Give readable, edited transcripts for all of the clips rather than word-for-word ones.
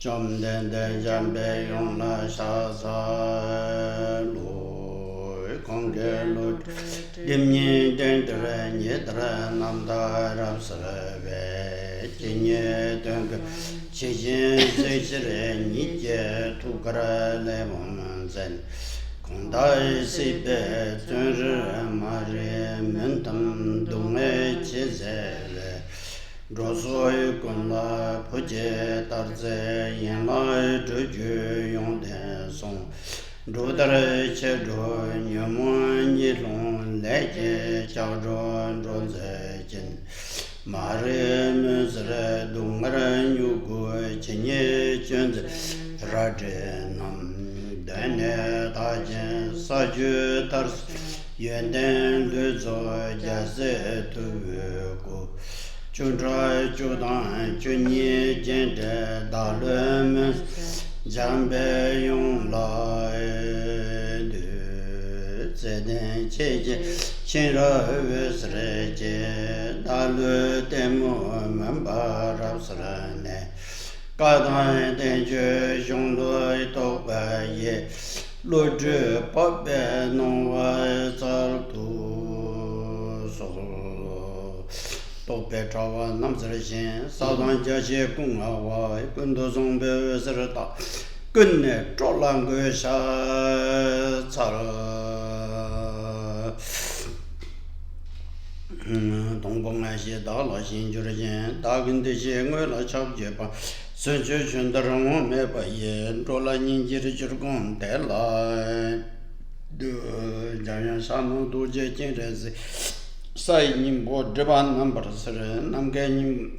Jamgön Kongtrül Lodrö Thaye Rosoi con la poche tarze yen lai zhu yong de song Rudare che zhu nyamon yi long le che chao zhu zhu ze jin Ma re mu zre dung re nyu gu che nye chen ze ra zhe nam dene ta jen sa ju tar yuan den lu zo ja se tu gu Chödrak Chödrak Chödrak Chödrak Dalum Jamgön Lai Zeden Cheche Chenra Vesreche Dalu Temu Mambara Srane Kadan Tenche Shonglo Tokpa Ye Lodrö Pape Nongwa Sartu Tokpe Trawa Namsreshin Sadan Jashi Kungawa Kundo Zongbe Vesreta Gunne Cholangu Sha Tsara Dongbonga Shi Dala Shin Jurjen Daginde Shi Ngwe La Chab Jepa Sunchu Chundarang Mepa Yen Chola Ninjir Churgon Tela Jayan Sanu Duje Chinrezi Sai Nimbo Driban Numbers Namganim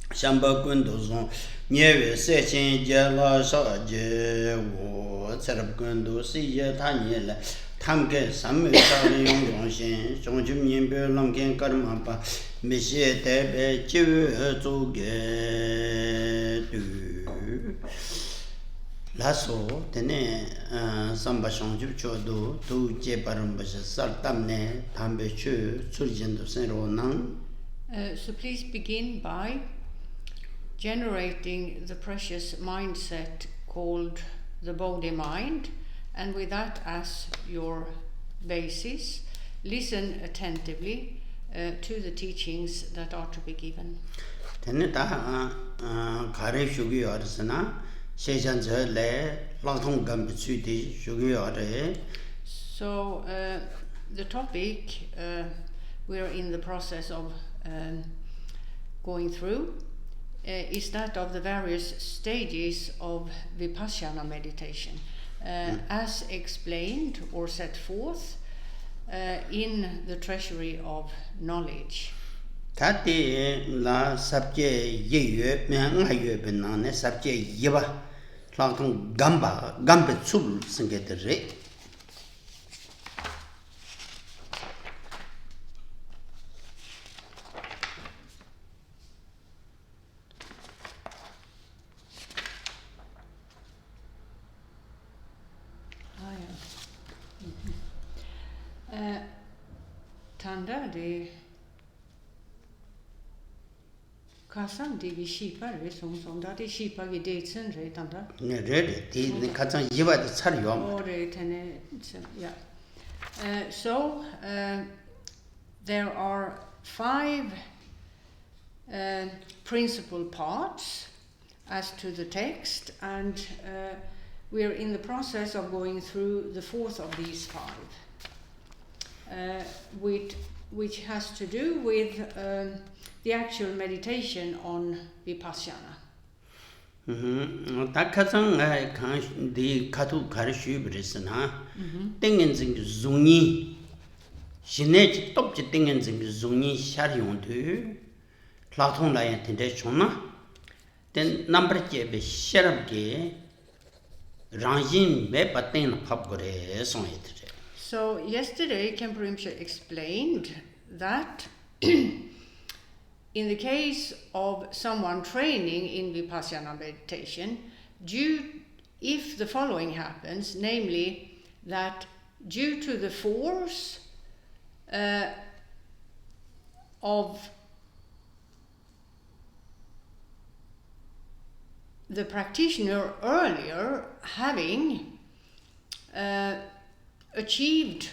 Shamba Gundozon Niewe Sechin Jela Shaje Wo Serab Gundo Siya Tanyela Tamke Samu Shari Yong Yongshin Shongjum Yimbe Lamken Karmapa Mishe Tebe Chivu Zoge Du Lasso tene samba shangju chodo tu je parambash sartamne tambe chu surjendo senro nang. So please begin by generating the precious mindset called the body mind, and with that as your basis, listen attentively to the teachings that are to be given. Tene ta kare shugi arsana So the topic we're in the process of going through is that of the various stages of Vipassana meditation, as explained or set forth in the Treasury of Knowledge. Tati la sabje ye me nga ye benane sabje yeba lang gambe sul singedre Tanda de Kasam de Vishipa Resong that is Shipa Videtsen Retanda. The Kazan Yiva the Tsariom. So there are 5 principal parts as to the text, and we're in the process of going through the 4th of these 5. Which has to do with the actual meditation on Vipassana. Takazang kan di katu karishu brisana dingen zing zungi shine top je dingen zing zungi sharion tu platon la yente chona den number je be sharab ge ranjin be paten phap gore son etre. So yesterday Khenpo Rinpoche explained that in the case of someone training in Vipassana meditation, if the following happens, namely that due to the force of the practitioner earlier having achieved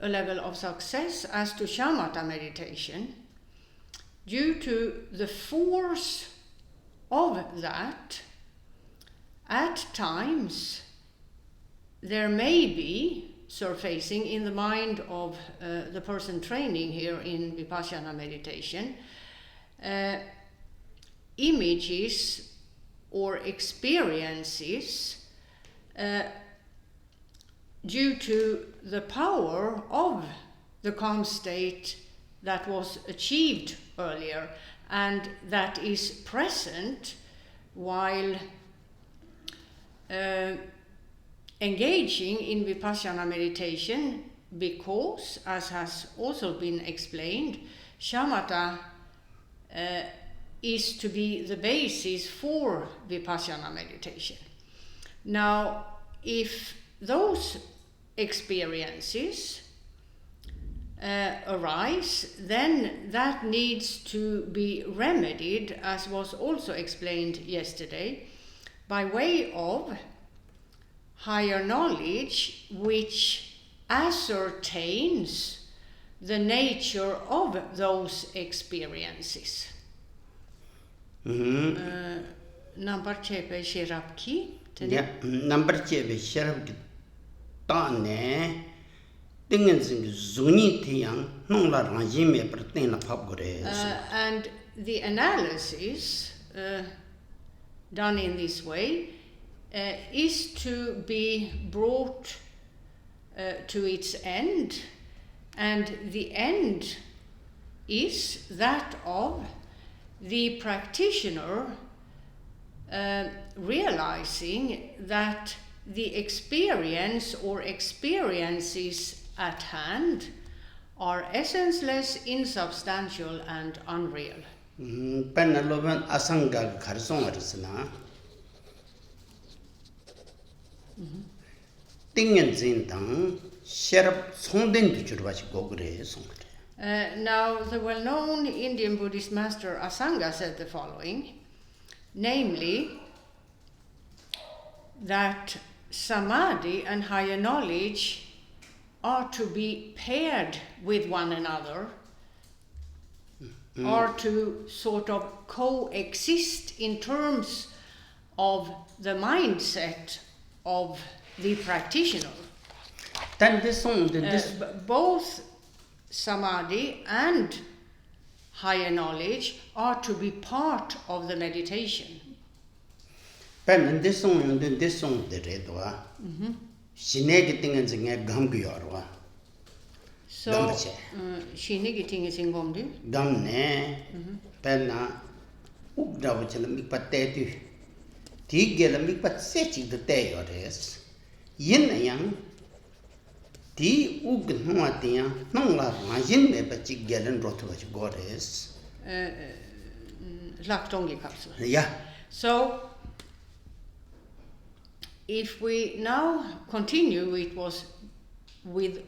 a level of success as to shamatha meditation, due to the force of that, at times there may be surfacing in the mind of the person training here in Vipassana meditation images or experiences due to the power of the calm state that was achieved earlier and that is present while engaging in Vipassana meditation, because, as has also been explained, shamatha is to be the basis for Vipassana meditation. Now, if those experiences arise, then that needs to be remedied, as was also explained yesterday, by way of higher knowledge which ascertains the nature of those experiences. Number chepe shirapki. Yeah, number chepe shirapki. Tane dingen sing zuni tiyang nongla rangime per tena papgore. And the analysis done in this way is to be brought to its end, and the end is that of the practitioner realizing that the experience or experiences at hand are essenceless, insubstantial, and unreal. Penaloban asanga karsongarisna. Dingen zintang sherap songden duchurwachi gogre songre. Now, the well-known Indian Buddhist master Asanga said the following, namely, that samadhi and higher knowledge are to be paired with one another, are to sort of coexist in terms of the mindset of the practitioner. Both samadhi and higher knowledge are to be part of the meditation. So, shinigi ting is in gomdu. Gamne, penna, ugdavachala mikpatetu. Tigela mikpat sechi the day or is. Yin yang, ti ugnuatia, non la yin me bachi galen rotovach goddess. Laktongi capsule. Yeah. So, if we now continue with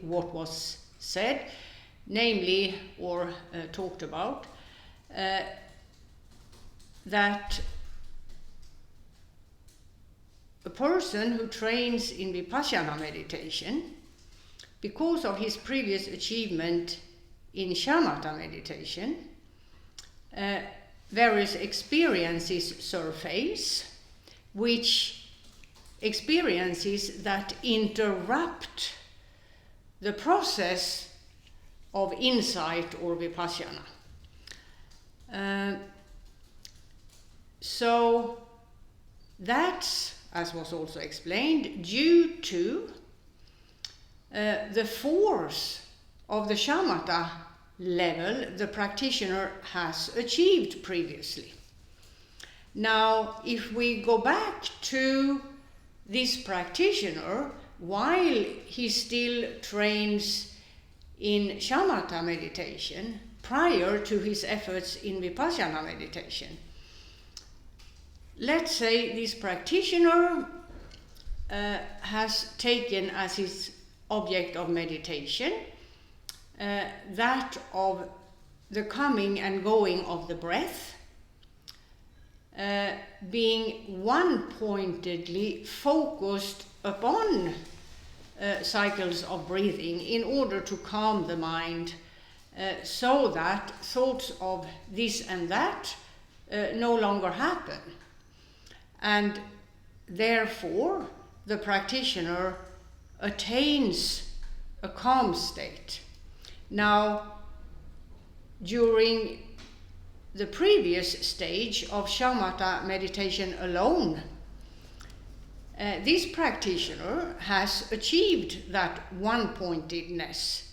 what was said, namely, or talked about, that a person who trains in Vipassana meditation, because of his previous achievement in shamatha meditation, various experiences surface, which experiences that interrupt the process of insight or Vipassana. So that's, as was also explained, due to the force of the shamatha level the practitioner has achieved previously. Now, if we go back to this practitioner, while he still trains in shamatha meditation, prior to his efforts in Vipassana meditation, let's say this practitioner has taken as his object of meditation that of the coming and going of the breath, being one-pointedly focused upon cycles of breathing in order to calm the mind, so that thoughts of this and that no longer happen. And therefore, the practitioner attains a calm state. Now, during the previous stage of shamatha meditation alone, this practitioner has achieved that one-pointedness.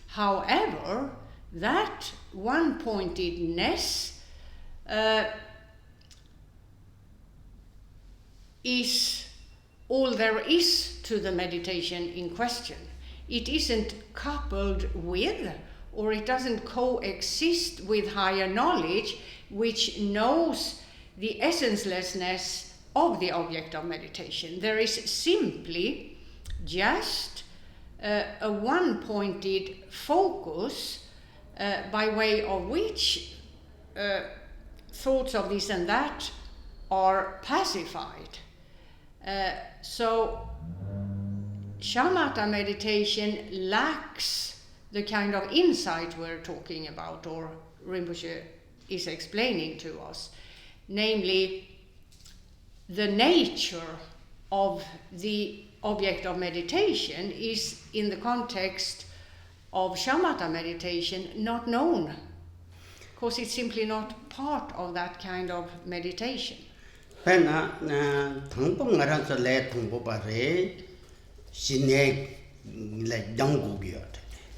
However, that one-pointedness is all there is to the meditation in question. It isn't coupled with, or it doesn't coexist with higher knowledge, which knows the essencelessness of the object of meditation. There is simply just a one-pointed focus by way of which thoughts of this and that are pacified. So shamatha meditation lacks the kind of insight we're talking about, or Rinpoche is explaining to us, namely the nature of the object of meditation is, in the context of shamatha meditation, not known, because it's simply not part of that kind of meditation.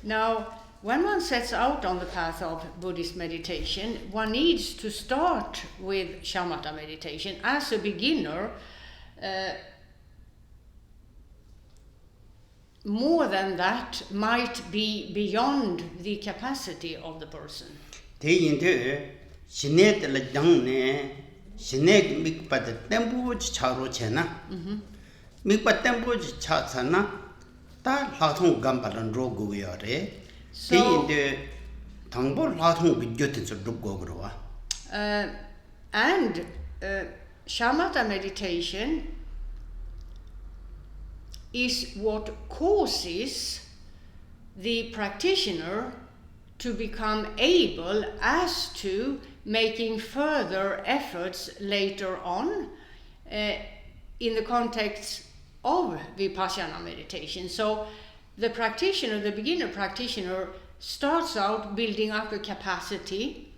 Now, when one sets out on the path of Buddhist meditation, one needs to start with shamatha meditation. As a beginner, more than that might be beyond the capacity of the person. And shamatha meditation is what causes the practitioner to become able as to making further efforts later on in the context of vipassana meditation. So the practitioner, the beginner practitioner, starts out building up a capacity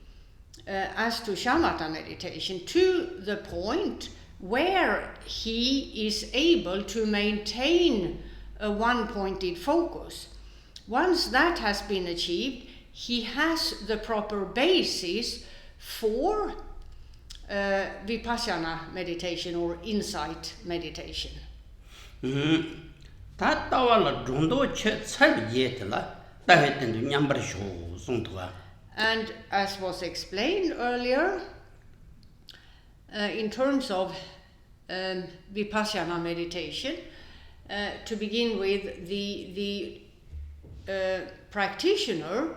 as to shamatha meditation to the point where he is able to maintain a one-pointed focus. Once that has been achieved, he has the proper basis for vipassana meditation or insight meditation. And as was explained earlier, in terms of vipassana meditation, to begin with, the practitioner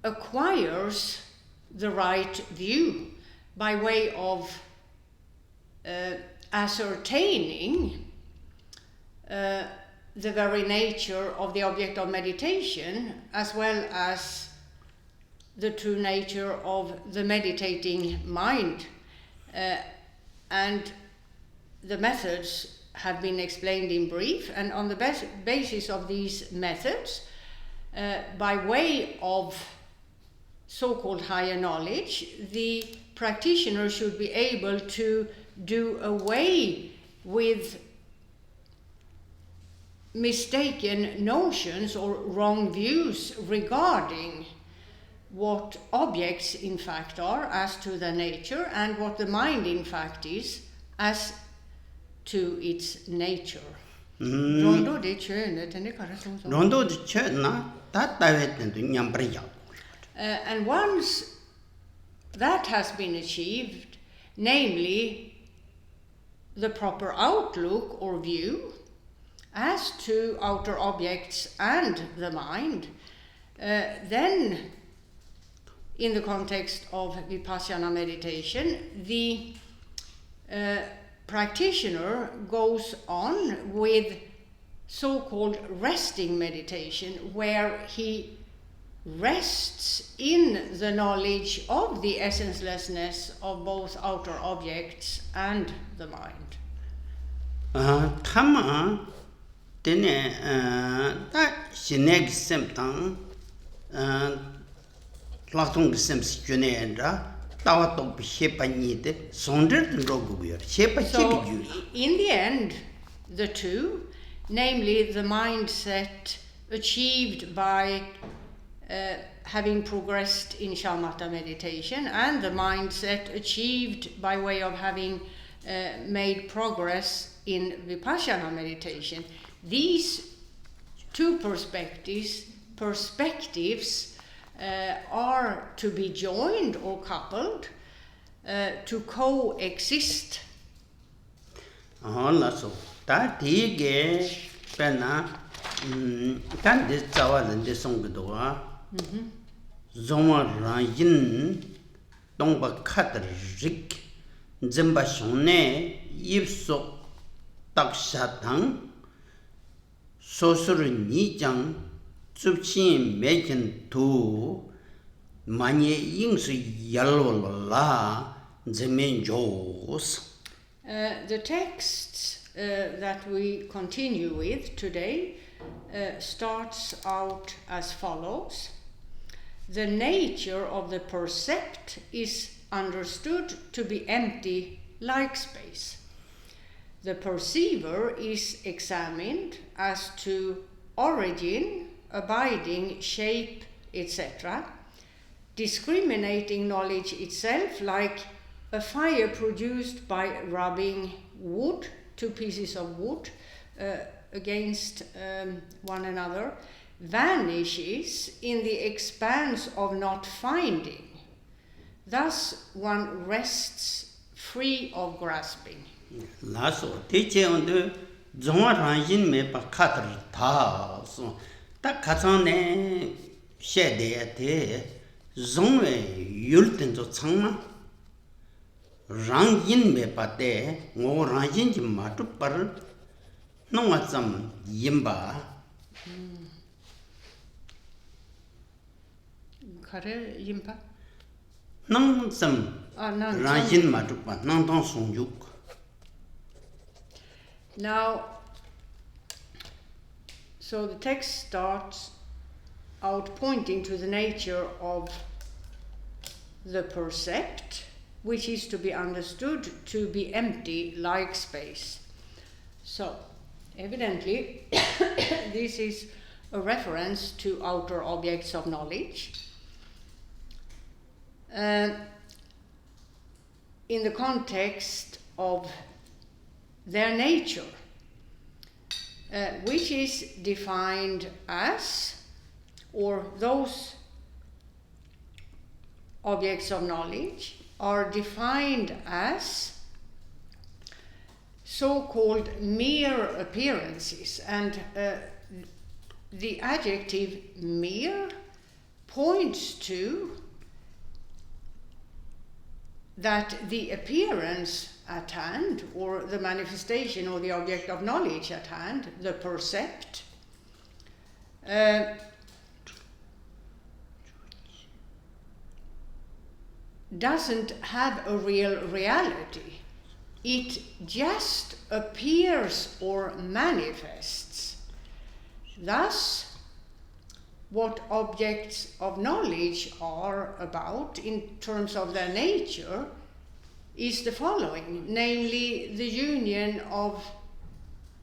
acquires the right view by way of ascertaining the very nature of the object of meditation, as well as the true nature of the meditating mind. And the methods have been explained in brief, and on the basis of these methods, by way of so-called higher knowledge, the practitioner should be able to do away with mistaken notions or wrong views regarding what objects in fact are as to their nature, and what the mind in fact is as to its nature. And once that has been achieved, namely the proper outlook or view as to outer objects and the mind, then in the context of Vipassana meditation, the practitioner goes on with so-called resting meditation, where he rests in the knowledge of the essencelessness of both outer objects and the mind. Tama tene ta sineg semtang latung sem skunenda tawa to shepa nite sonder roguyor shepa So, chigju. in the end, the two, namely the mindset achieved by having progressed in shamatha meditation and the mindset achieved by way of having made progress in vipassana meditation, these two perspectives are to be joined or coupled to coexist. So ta tige pena tan de chawalan de songdoa zoma rangin dongba khatar rik zamba shone yipso takshatang sosur ni jang zubchin mekin tu manye yingsi yalwala zemen jos. The texts that we continue with today starts out as follows. The nature of the percept is understood to be empty like space. The perceiver is examined as to origin, abiding, shape, etc., discriminating knowledge itself like a fire produced by rubbing wood, two pieces of wood, against one another, vanishes in the expanse of not finding. Thus one rests free of grasping. Lasso, teacher on the Zonga Ranjin me pa katar ta so ta katane shede te zongwe yulten to changma Ranjin me pa te ngo Ranjin ji matu par nonga cham yimba Kare yimpa? nang cham Ranjin matu pa nang tong songjuk. Now, so the text starts out pointing to the nature of the percept, which is to be understood to be empty like space. So, evidently, this is a reference to outer objects of knowledge. In the context of their nature, which is defined as, or those objects of knowledge are defined as so-called mere appearances, and the adjective mere points to that the appearance at hand, or the manifestation or the object of knowledge at hand, the percept, doesn't have a real reality. It just appears or manifests. Thus, what objects of knowledge are about in terms of their nature is the following, namely the union of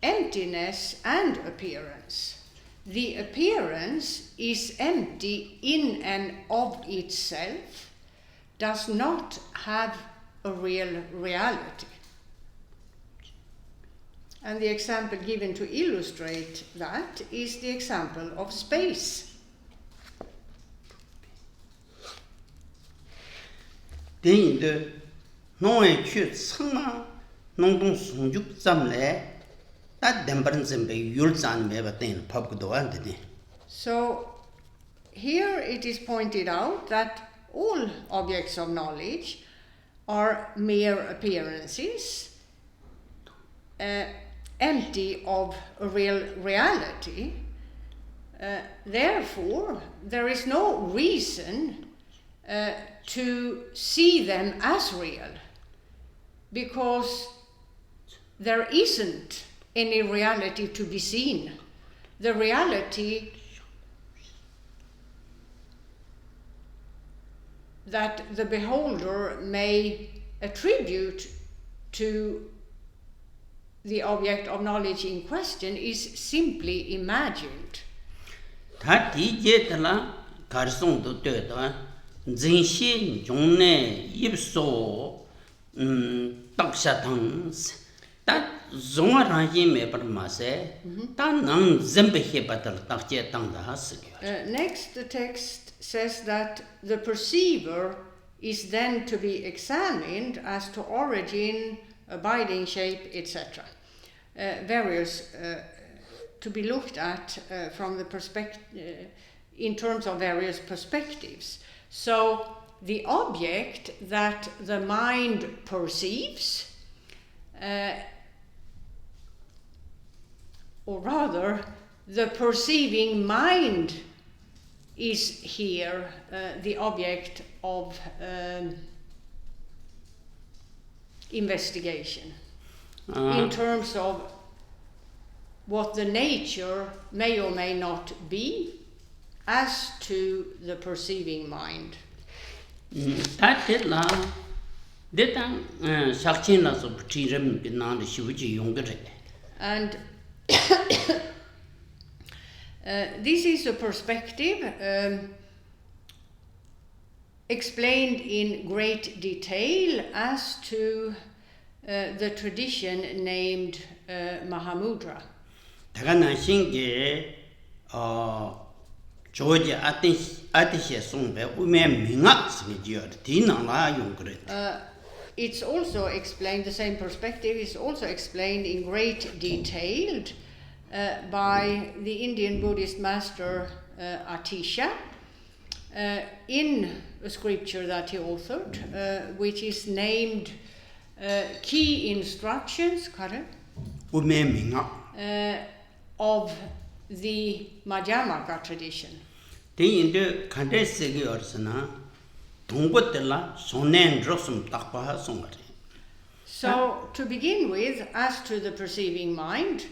emptiness and appearance. The appearance is empty in and of itself, does not have a real reality. And the example given to illustrate that is the example of space. So here it is pointed out that all objects of knowledge are mere appearances, empty of a real reality. Therefore, there is no reason to see them as real, because there isn't any reality to be seen. The reality that the beholder may attribute to the object of knowledge in question is simply imagined. Next, the text says that the perceiver is then to be examined as to origin, abiding shape, etc. Various to be looked at from the in terms of various perspectives. So the object that the mind perceives, or rather, the perceiving mind is here the object of investigation in terms of what the nature may or may not be as to the perceiving mind. And this is a perspective explained in great detail as to the tradition named Mahamudra. It's also explained, the same perspective is also explained in great detail by the Indian Buddhist master Atisha in a scripture that he authored, which is named Key Instructions of the Madhyamaka tradition. So, to begin with, as to the perceiving mind,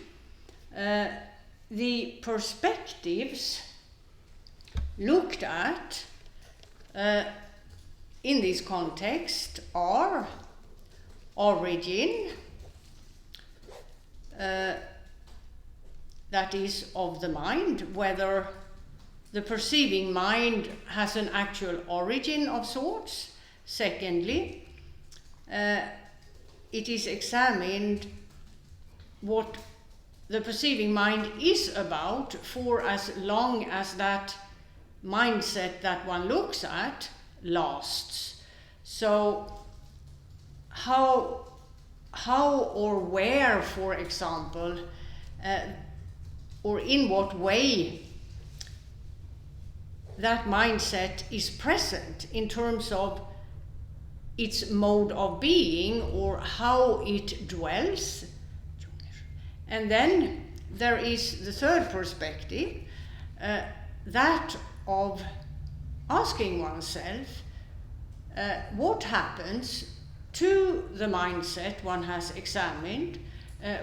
the perspectives looked at in this context are origin, that is of the mind, whether the perceiving mind has an actual origin of sorts. Secondly, it is examined what the perceiving mind is about for as long as that mindset that one looks at lasts. So how or where, for example, or in what way that mindset is present in terms of its mode of being or how it dwells. And then there is the third perspective, that of asking oneself what happens to the mindset one has examined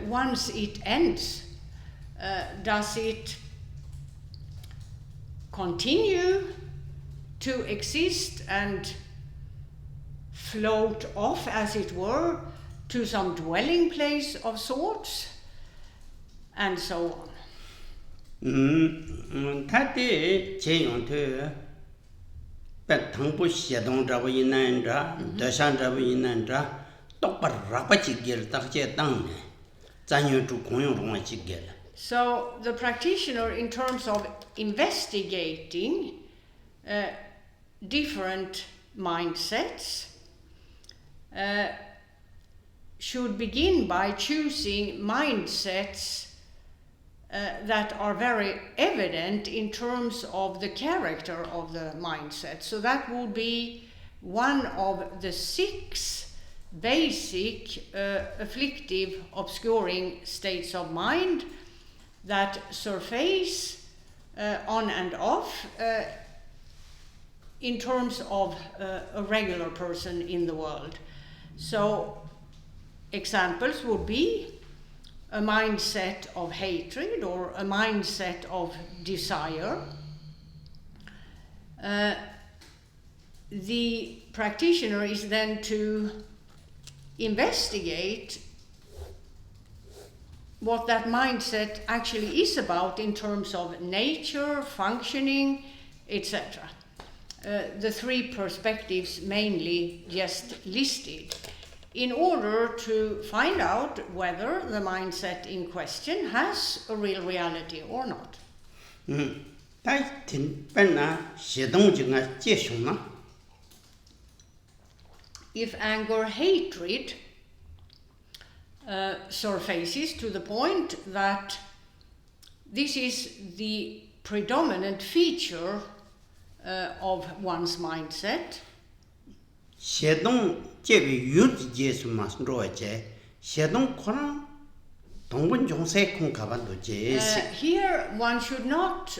once it ends. Does it continue to exist and float off, as it were, to some dwelling place of sorts, and so on? So the practitioner, in terms of investigating different mindsets, should begin by choosing mindsets that are very evident in terms of the character of the mindset. So that would be one of the 6 basic afflictive, obscuring states of mind that surface on and off in terms of a regular person in the world. So examples would be a mindset of hatred or a mindset of desire. The practitioner is then to investigate what that mindset actually is about in terms of nature, functioning, etc. The 3 perspectives mainly just listed, in order to find out whether the mindset in question has a real reality or not. If anger, hatred surfaces to the point that this is the predominant feature of one's mindset, here one should not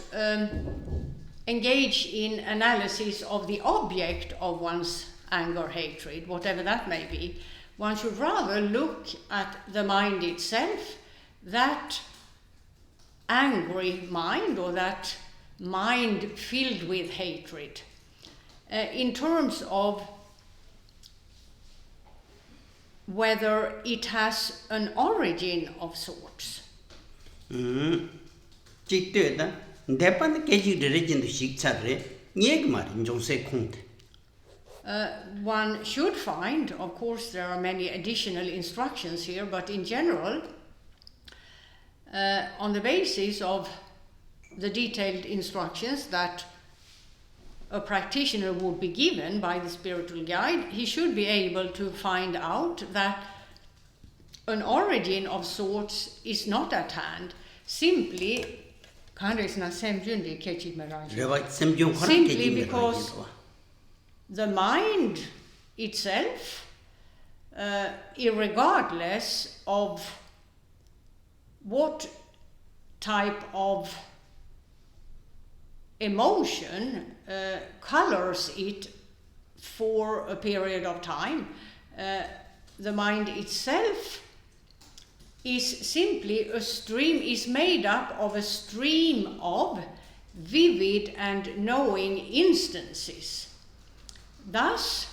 engage in analysis of the object of one's anger, hatred, whatever that may be. One should rather look at the mind itself, that angry mind or that mind filled with hatred, in terms of whether it has an origin of sorts. One should find, of course there are many additional instructions here, but in general, on the basis of the detailed instructions that a practitioner would be given by the spiritual guide, he should be able to find out that an origin of sorts is not at hand, simply because the mind itself, irregardless of what type of emotion colors it for a period of time, the mind itself is simply a stream, is made up of a stream of vivid and knowing instances. Thus,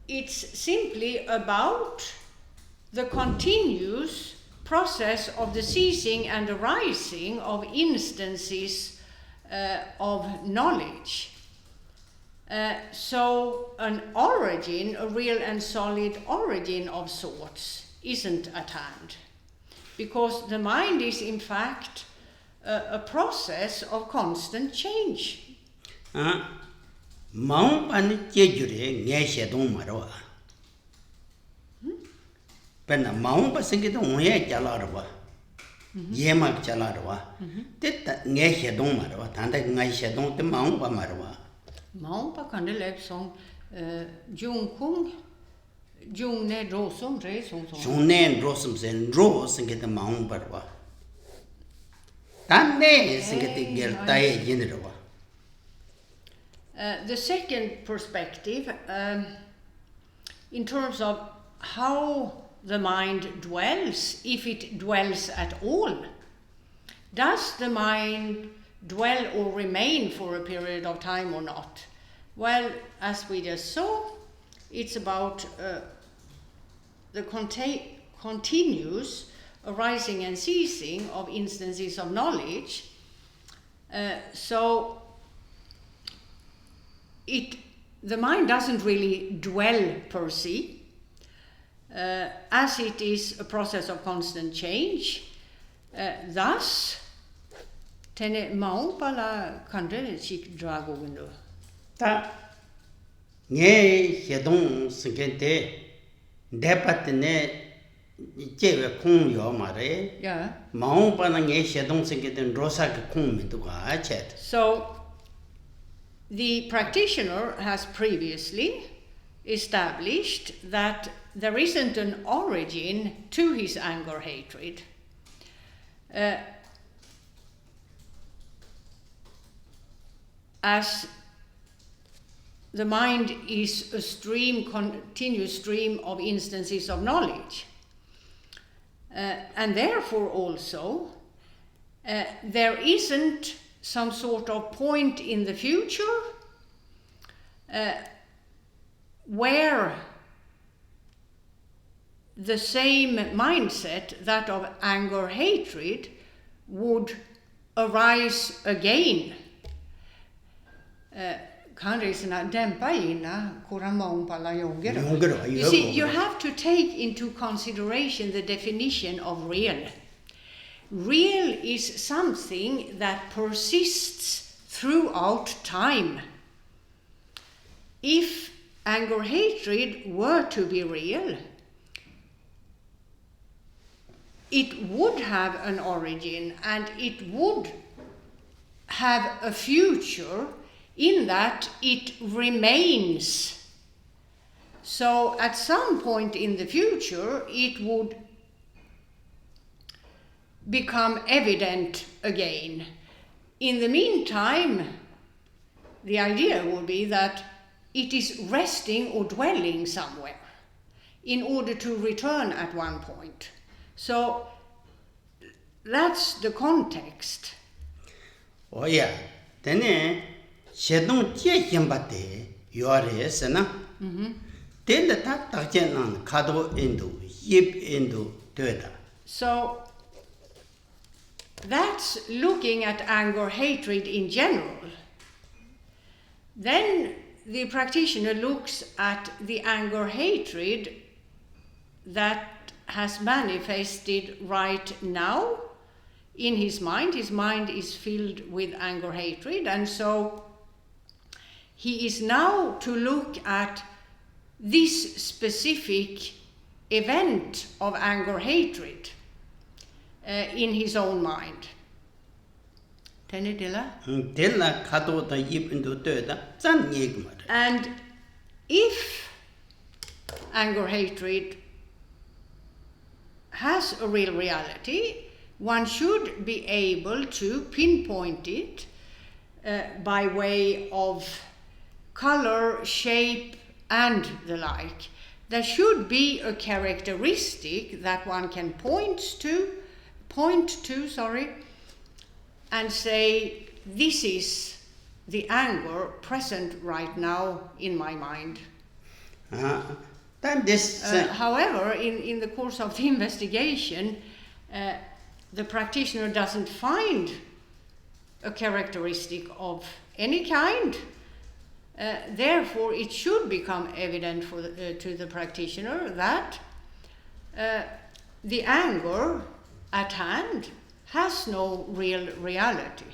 it's simply about the continuous process of the ceasing and arising of instances of knowledge. So an origin, a real and solid origin of sorts, isn't at hand, because the mind is in fact a process of constant change. Penna maung pa singi dong ye jalarwa ye mak jalarwa tetta nge hedong marwa tanda ngai hedong te maung pa marwa kan det lep som jungkung jungne rosom re som jungne rosom sen ro singi te maung parwa tanne singi te gel tai jinrwa. The second perspective, in terms of how the mind dwells, if it dwells at all. Does the mind dwell or remain for a period of time or not? Well, as we just saw, it's about the continuous arising and ceasing of instances of knowledge. So the mind doesn't really dwell per se, as it is a process of constant change. Thus, tene maung pala kandre chik drago window. Ta nge hedong singente depatne 제외 공요 말에 Yeah. 마음 반응에 시동 생기던 로사가 공민도가 아체. So the practitioner has previously established that there isn't an origin to his anger hatred. As the mind is a continuous stream of instances of knowledge. And therefore also, there isn't some sort of point in the future where the same mindset, that of anger, hatred, would arise again. You see, you have to take into consideration the definition of real. Real is something that persists throughout time. If anger, hatred were to be real, it would have an origin and it would have a future in that it remains. So at some point in the future, it would become evident again. In the meantime, the idea would be that it is resting or dwelling somewhere in order to return at one point. So that's the context. Oh yeah, then shedong jie himbate yoresana. Then the takjenan kado indu yip indu doeda. So that's looking at anger, hatred in general. Then the practitioner looks at the anger, hatred that has manifested right now in his mind. His mind is filled with anger, hatred, and so he is now to look at this specific event of anger, hatred in his own mind. And if anger, hatred has a real reality, one should be able to pinpoint it by way of color, shape, and the like. There should be a characteristic that one can point to, and say, this is the anger present right now in my mind. However, in the course of the investigation, the practitioner doesn't find a characteristic of any kind. Therefore, it should become evident to the practitioner that the anger at hand has no real reality.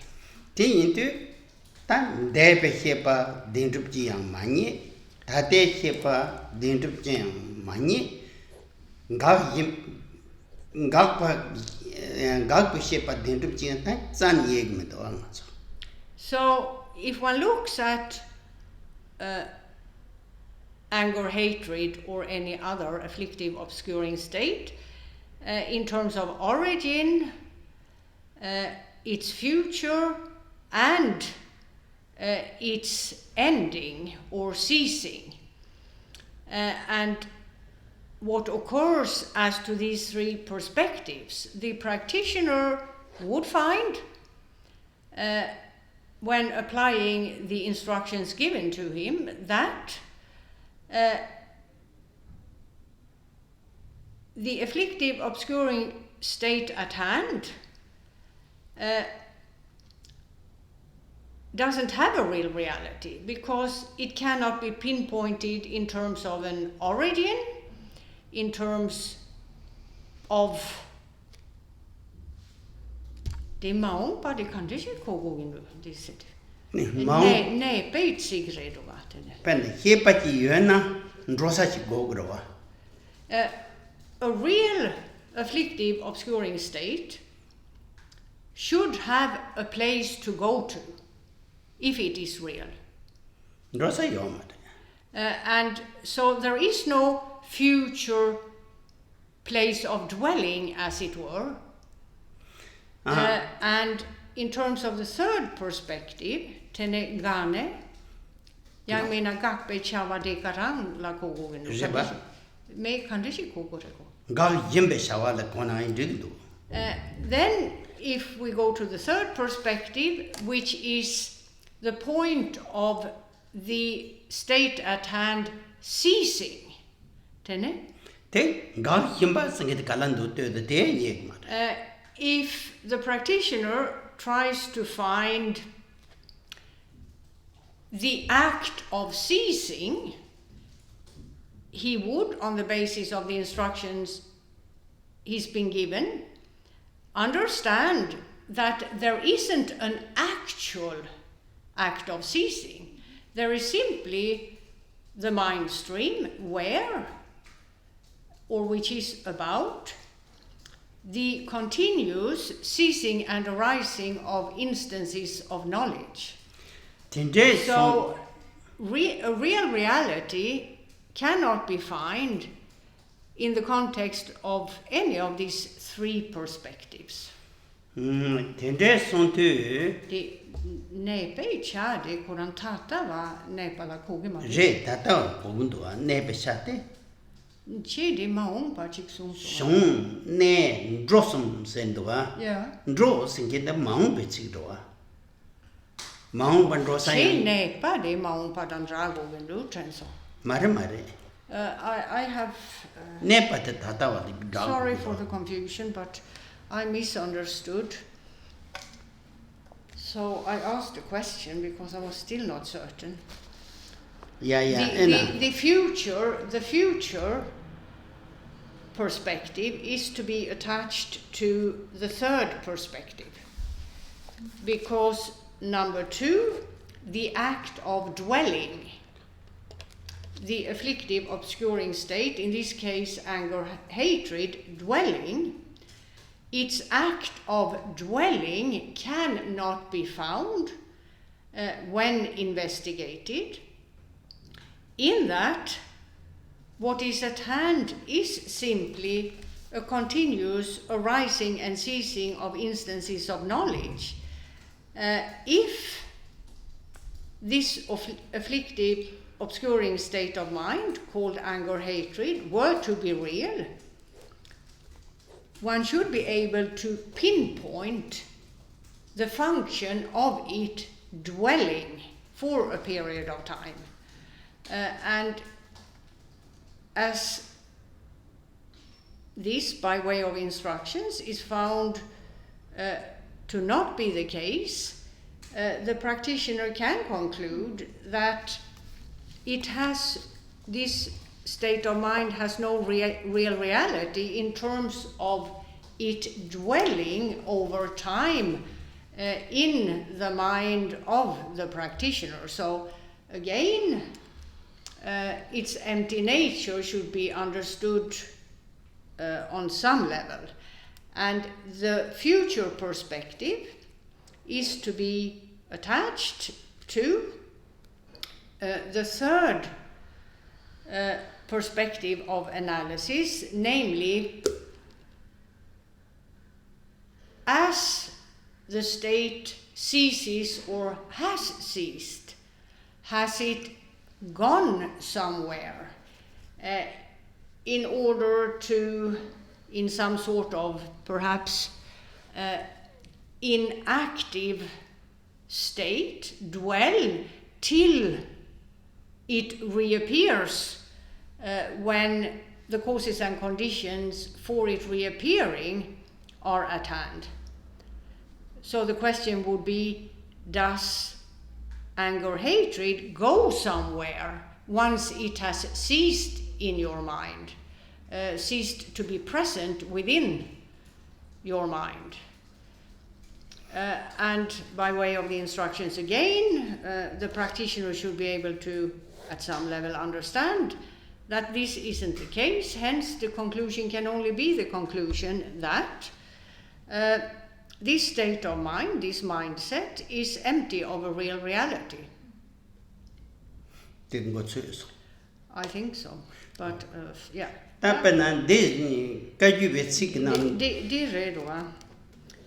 So, if one looks at anger, hatred, or any other afflictive, obscuring state in terms of origin, its future, and its ending or ceasing, and what occurs as to these three perspectives, the practitioner would find when applying the instructions given to him that the afflictive, obscuring state at hand doesn't have a real reality, because it cannot be pinpointed in terms of an origin, in terms of det maun pa det kan det ikke gå ind det sæt. Nej, beit sigre du var det. Men hepa ti yena ndrosa chi go growa. a real afflictive obscuring state should have a place to go to, if it is real. And so there is no future place of dwelling, as it were. And in terms of the third perspective, tene gane, yang mena gakbe chawa de karang la kogo genu. Me kandishi kogo reko. Then, if we go to the third perspective, which is the point of the state at hand ceasing, if the practitioner tries to find the act of ceasing, he would, on the basis of the instructions he's been given, understand that there isn't an actual act of ceasing. There is simply the mind stream where, or which is about, the continuous ceasing and arising of instances of knowledge. So, a real reality cannot be found in the context of any of these three perspectives. Nepe chade kuran tata va nepa la kogema. Re tata kogundu nepe chate. Chede maung pa chiksum. Shong ne drosum sendwa. Yeah. Dro singenda maung bechigdoa. Maung bandrosa. Che nepa de maung pa dan drago gendu trenso. Mare. I have. Nepa te tata va. Sorry for the confusion, but I misunderstood. So I asked a question because I was still not certain. The future perspective is to be attached to the third perspective, because number 2, the act of dwelling, the afflictive obscuring state, in this case anger, hatred, dwelling, its act of dwelling cannot be found when investigated, in that what is at hand is simply a continuous arising and ceasing of instances of knowledge. If this afflictive obscuring state of mind, called anger, hatred, were to be real, one should be able to pinpoint the function of it dwelling for a period of time. And as this, by way of instructions, is found to not be the case, the practitioner can conclude that this state of mind has no real reality in terms of it dwelling over time in the mind of the practitioner. So again, its empty nature should be understood on some level. And the future perspective is to be attached to the third perspective of analysis, namely, as the state ceases or has ceased, has it gone somewhere in order to, in some sort of perhaps inactive state, dwell till it reappears when the causes and conditions for it reappearing are at hand. So the question would be, does anger, hatred go somewhere once it has ceased in your mind, ceased to be present within your mind? And by way of the instructions again, the practitioner should be able to, at some level, understand that this isn't the case. Hence, the conclusion can only be the conclusion that this state of mind, this mindset, is empty of a real reality. I think so, but yeah. Det redo.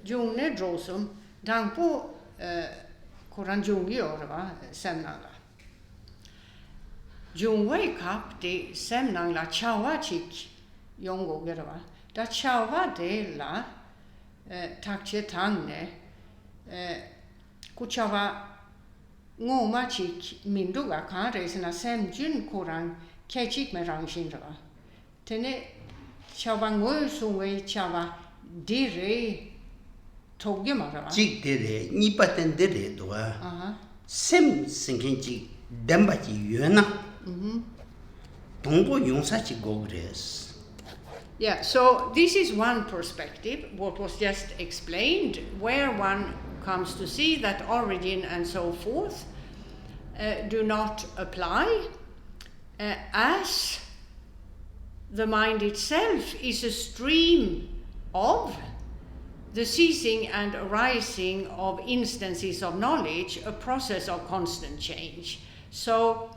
Jungne drosum dangpo koran jungi orva semnanga. Jungwei kap de semnangla chawa chik yongo gerva. Da chawa de la takche tangne kuchawa ngoma chik minduga kan resena semjun koran kechik me rangshinra. Tene chawa ngoy sungwei chawa dire togge mara. Chik dire nipaten dire doa. Sem singin chik dembachi yuna. Tongbo yongsachi gogres. Yeah, so this is one perspective, what was just explained, where one comes to see that origin and so forth do not apply, as the mind itself is a stream of the ceasing and arising of instances of knowledge, a process of constant change. So,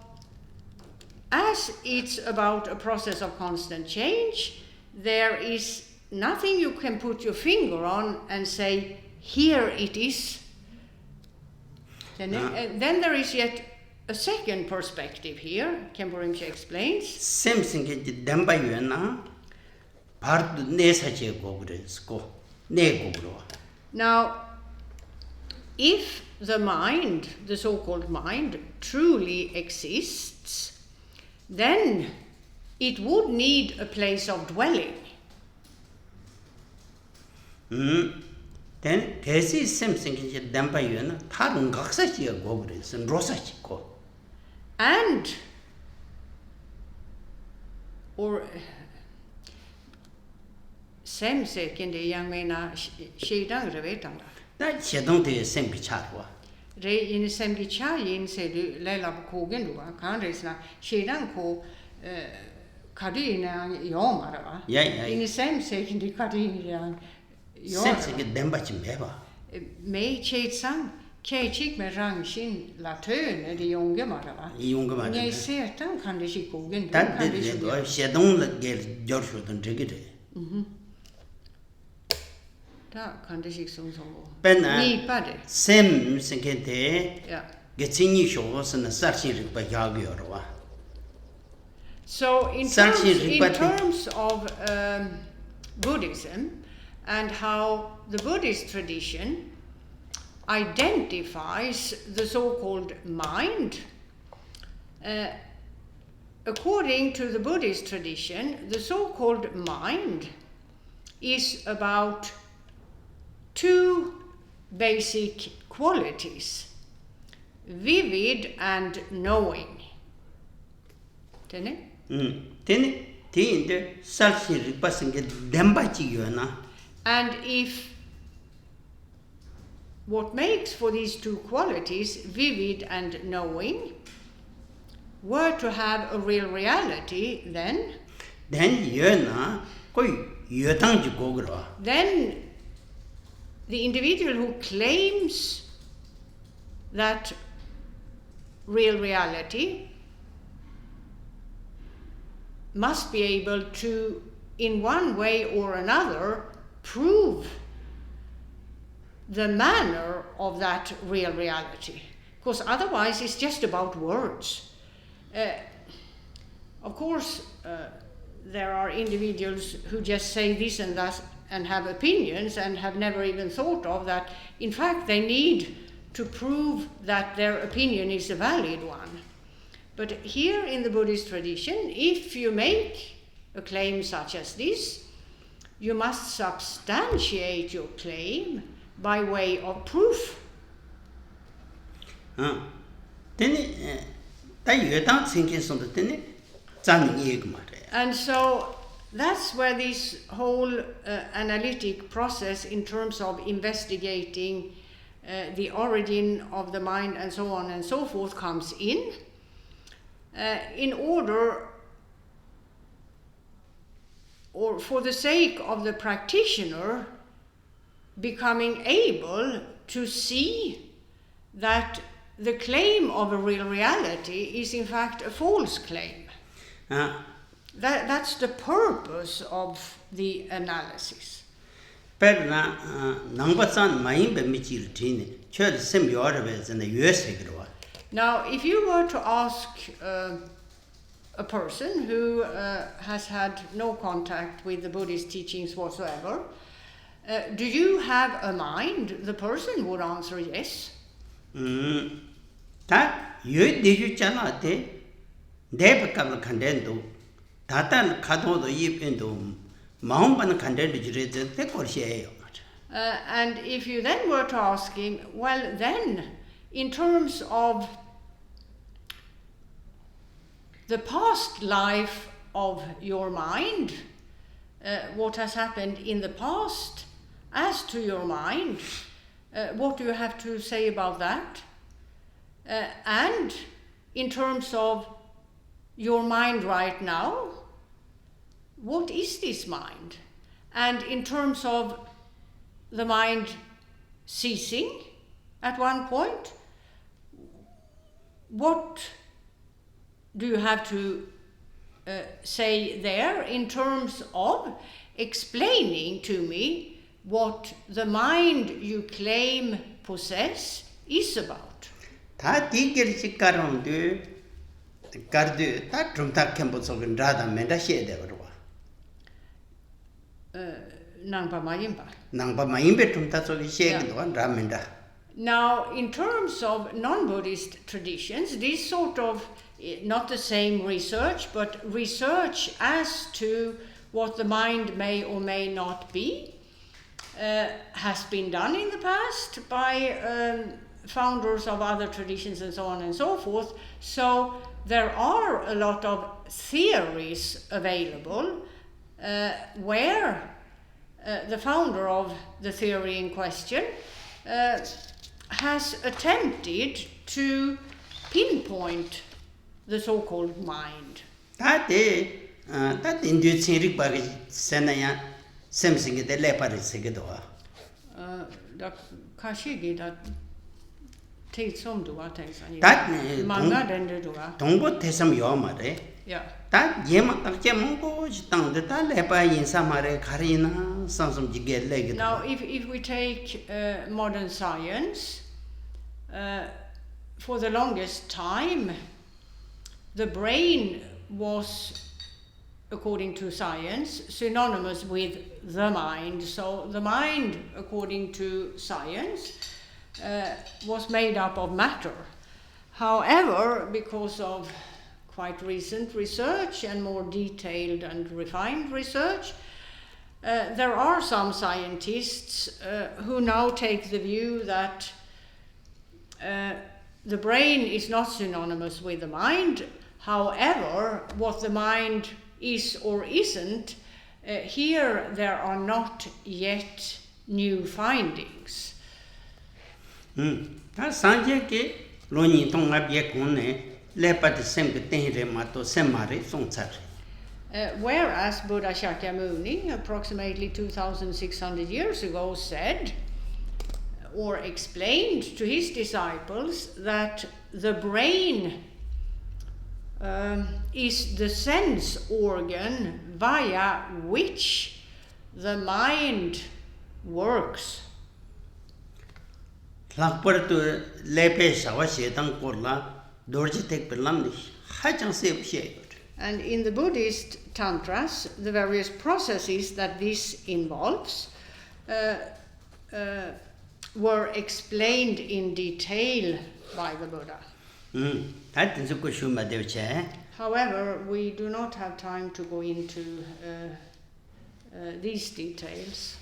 as it's about a process of constant change, there is nothing you can put your finger on and say, here it is. Then there is yet a second perspective here, Khenpo Rinpoche explains. Now, if the mind, the so-called mind, truly exists, then it would need a place of dwelling. Then this is something and or sem second yang mena shedang revetanga. That shedong de sem bicharwa. Re in sem bicha yin se du lela kogen du kan resna shedang ko kadina yomara. Yeah. In sem second di kadina sem second dembachi meba. Me chetsang kechik me rangshin la tön de jonge mara. Jonge mara. Nej setan kan det kogen. That de shedong la gel jorsho den digite. Da kan det liksom så nipa det. Sem sekete. Ja. Getsingi shosna sarshin rikpa yagyorwa. So in terms of Buddhism and how the Buddhist tradition identifies the so-called mind, according to the Buddhist tradition, the so-called mind is about two basic qualities, vivid and knowing. And if what makes for these two qualities, vivid and knowing, were to have a real reality, then the individual who claims that real reality must be able to, in one way or another, prove the manner of that real reality. Because otherwise it's just about words. Of course, there are individuals who just say this and that and have opinions and have never even thought of that. In fact, they need to prove that their opinion is a valid one. But here in the Buddhist tradition, if you make a claim such as this, you must substantiate your claim by way of proof. And so that's where this whole analytic process in terms of investigating the origin of the mind and so on and so forth comes in order or for the sake of the practitioner becoming able to see that the claim of a real reality is in fact a false claim. That's the purpose of the analysis. Now, if you were to ask a person who has had no contact with the Buddhist teachings whatsoever, do you have a mind? The person would answer yes. And if you then were to ask him, well then, in terms of the past life of your mind, what has happened in the past, as to your mind, what do you have to say about that? And in terms of your mind right now, what is this mind? And in terms of the mind ceasing at one point, what do you have to say there in terms of explaining to me what the mind you claim possess is about? Now, in terms of non-Buddhist traditions, this sort of, not the same research, but research as to what the mind may or may not be, has been done in the past by founders of other traditions and so on and so forth. So there are a lot of theories available where the founder of the theory in question has attempted to pinpoint the so-called mind. Yeah. Now, if we take modern science, for the longest time, the brain was, according to science, synonymous with the mind. So the mind, according to science, was made up of matter. However, because of quite recent research and more detailed and refined research, there are some scientists who now take the view that the brain is not synonymous with the mind. However, what the mind is or isn't, here there are not yet new findings. Whereas Buddha Shakyamuni, approximately 2,600 years ago, said or explained to his disciples that the brain is the sense organ via which the mind works. And in the Buddhist tantras, the various processes that this involves were explained in detail by the Buddha. However, we do not have time to go into these details.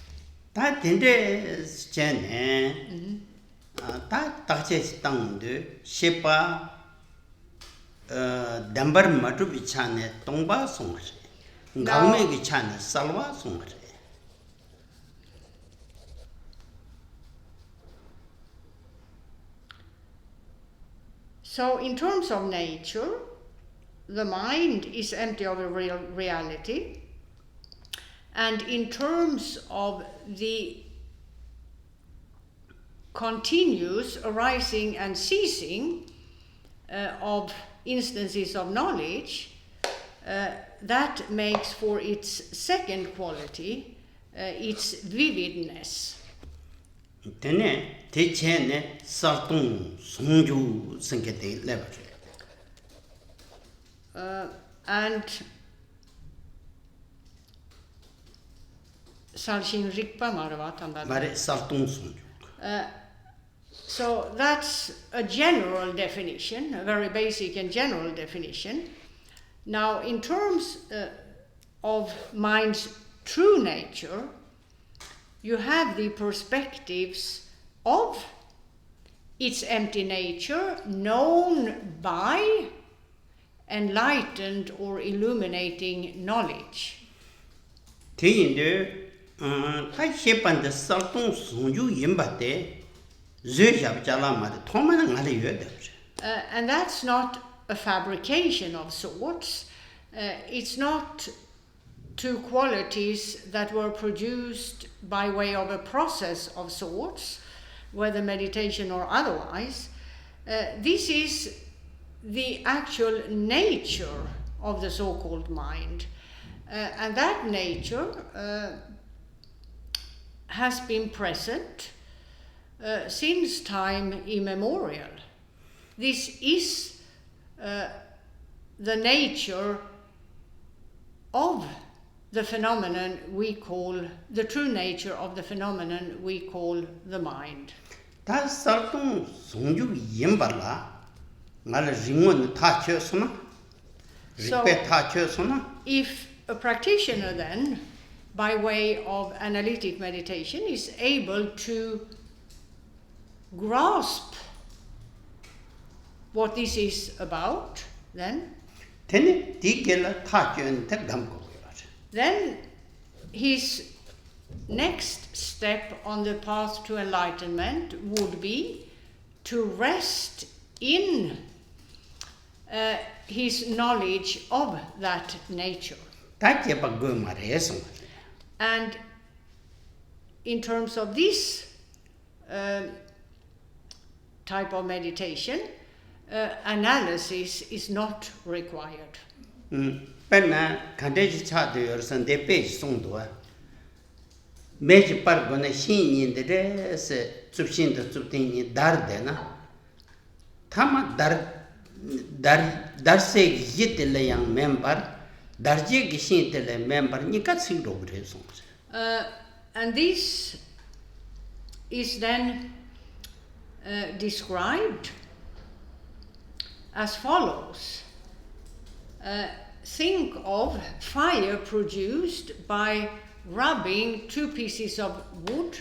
So in terms of nature, the mind is empty of a real reality, And in terms of the continuous arising and ceasing of instances of knowledge, that makes for its second quality its vividness. Tene techene sartung songju sengete level. And Salshin Rikpa Maravatam. Mare sartung songju. So that's a general definition, a very basic and general definition. Now, in terms of mind's true nature, you have the perspectives of its empty nature known by enlightened or illuminating knowledge. Teyinde ta shepan de sartung songju yimbate zöjab jalamade tomana ngale yöde. And that's not a fabrication of sorts. It's not two qualities that were produced by way of a process of sorts, whether meditation or otherwise. This is the actual nature of the so-called mind. And that nature has been present since time immemorial. This is the nature of the phenomenon we call, the true nature of the phenomenon we call the mind. Ta sartung songju yimbala ngale ringon ta chösona. Rikpe ta chösona. If a practitioner then, by way of analytic meditation, is able to grasp what this is about, then his next step on the path to enlightenment would be to rest in his knowledge of that nature. And in terms of this type of meditation, analysis is not required. Penna kandeji cha de yersan de page song do. Meji par gone shin yin de se tsupshin de tsuptin ni dar de na. Tama dar se yit le yang member darje gi shin de le member ni ka sing do bre song. And this is then described as follows. Think of fire produced by rubbing two pieces of wood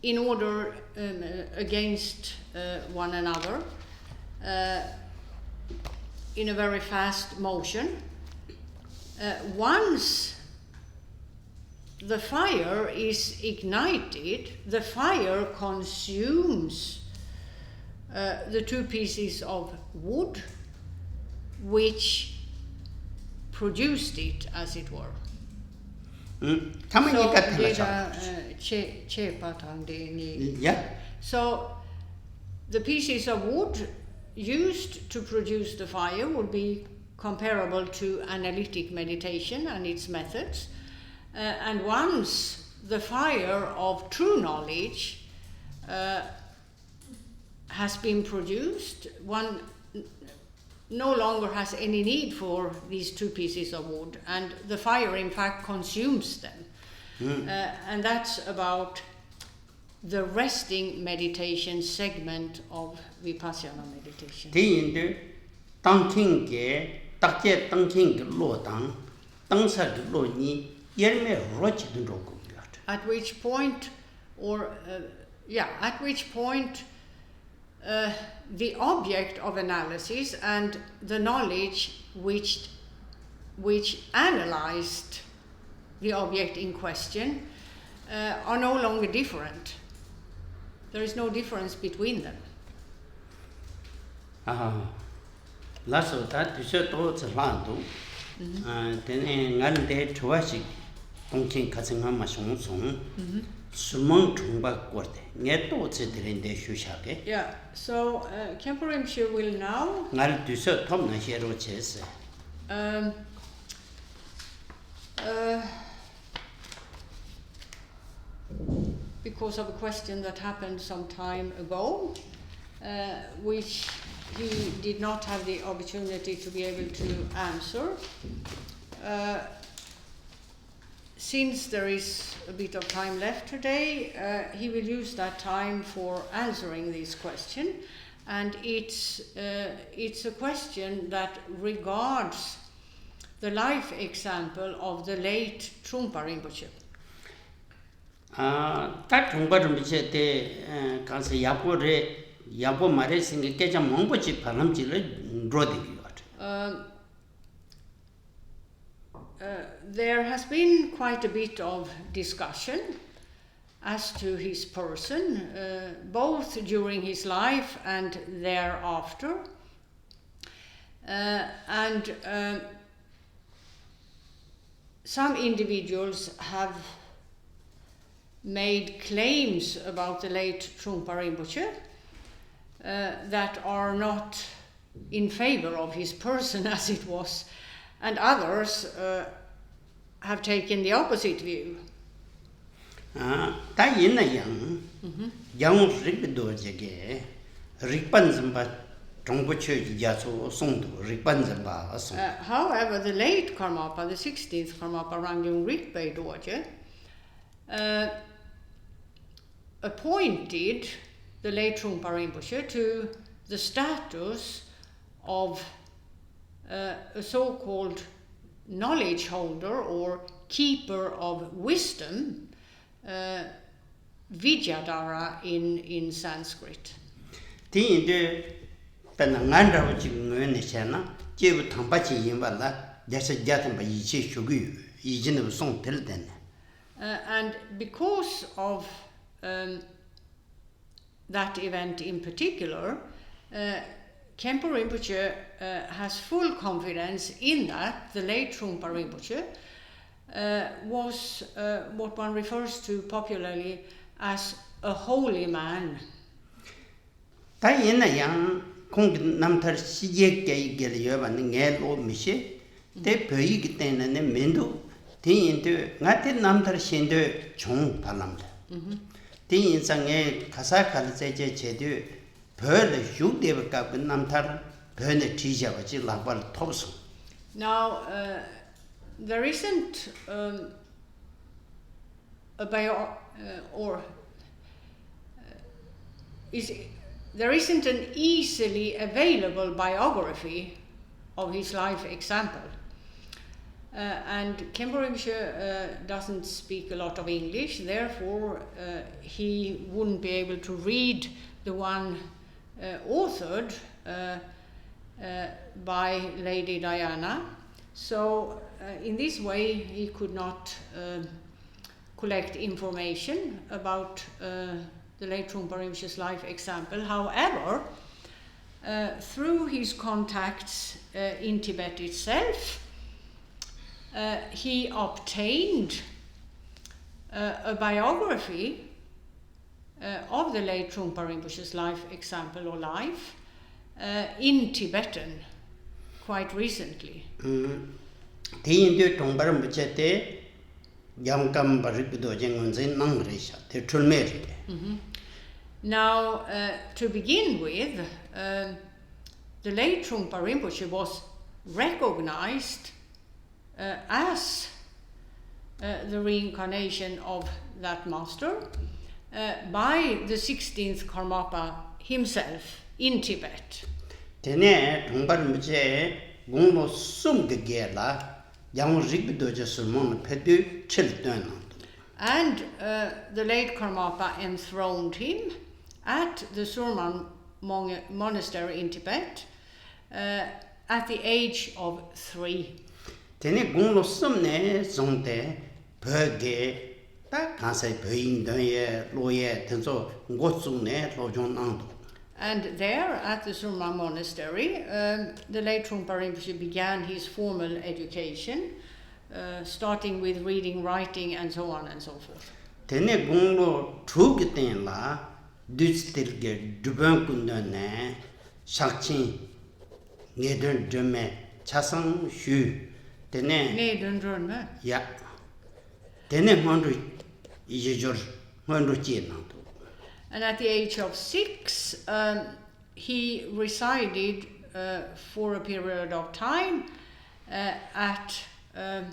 in order against one another in a very fast motion. Once the fire is ignited, the fire consumes the two pieces of wood which produced it, as it were. So the pieces of wood used to produce the fire would be comparable to analytic meditation and its methods. And once the fire of true knowledge has been produced, one no longer has any need for these two pieces of wood, and the fire in fact consumes them. And that's about the resting meditation segment of Vipassana meditation. At which point, the object of analysis and the knowledge which analyzed the object in question are no longer different. There is no difference between them. Then ngan de chuashi tongkin katsinga ma song song. Sumong chungba korte. Nge to tsidrin de shushake. Yeah, so Khenpo Rinpoche will now Ngal duso tom na hero chese. Because of a question that happened some time ago, which he did not have the opportunity to be able to answer. Since there is a bit of time left today, he will use that time for answering this question, and it's a question that regards the life example of the late Trungpa Rinpoche. Tak Trungpa Rinpoche te kansa yapo mare singe kecha mongpochi palamchi le drodi. There has been quite a bit of discussion as to his person, both during his life and thereafter. And some individuals have made claims about the late Trungpa Rinpoche that are not in favor of his person as it was, and others have taken the opposite view. Ta yinna yang rikdo jege rikpan zamba Trungpa yaso songdo rikpan zamba asong. However, the late Karmapa, the 16th Karmapa Rangyung Rikpe Dorje, appointed the late Trungpa Rinpoche to the status of a so-called knowledge holder or keeper of wisdom, Vidyadhara in Sanskrit. Ti penangandra which ngene jebu thambachi yimbala desa jatamba yiche shugu yijin song telden. And because of that event in particular, Khenpo Rinpoche has full confidence in that the late Trungpa Rinpoche was what one refers to popularly as a holy man. Ta yinna yang kong namtar sije kei gelyo ban nge lo mishe te pei gitena ne mendo ti into ngate namtar shende chung palamda. Ti insange kasa kalse je chedu pöle shugdeba kap namtar pöne tija wachi lagbal topso. Now there isn't there isn't an easily available biography of his life example. And Khenpo Rinpoche doesn't speak a lot of English, therefore he wouldn't be able to read the one authored by Lady Diana. So in this way he could not collect information about the late Trungpa Rinpoche's life example. However, through his contacts in Tibet itself, he obtained a biography of the late Trungpa Rinpoche's life example or life in Tibetan quite recently. Now, to begin with, the late Trungpa Rinpoche was recognized as the reincarnation of that master by the 16th Karmapa himself in Tibet. And the late Karmapa enthroned him at the Surman monastery in Tibet at the age of 3. And there, at the Surmang Monastery, the late Khenpo Rinpoche began his formal education, starting with reading, writing, and so on and so forth. Tene gonglo chugi ten la dutstirge duban kundane shakchin ngedun drume chasang shu tene Ngedun drume? Ya. Tene ngondu yijor ngondu chi nangdo. And at the age of 6, he resided for a period of time at a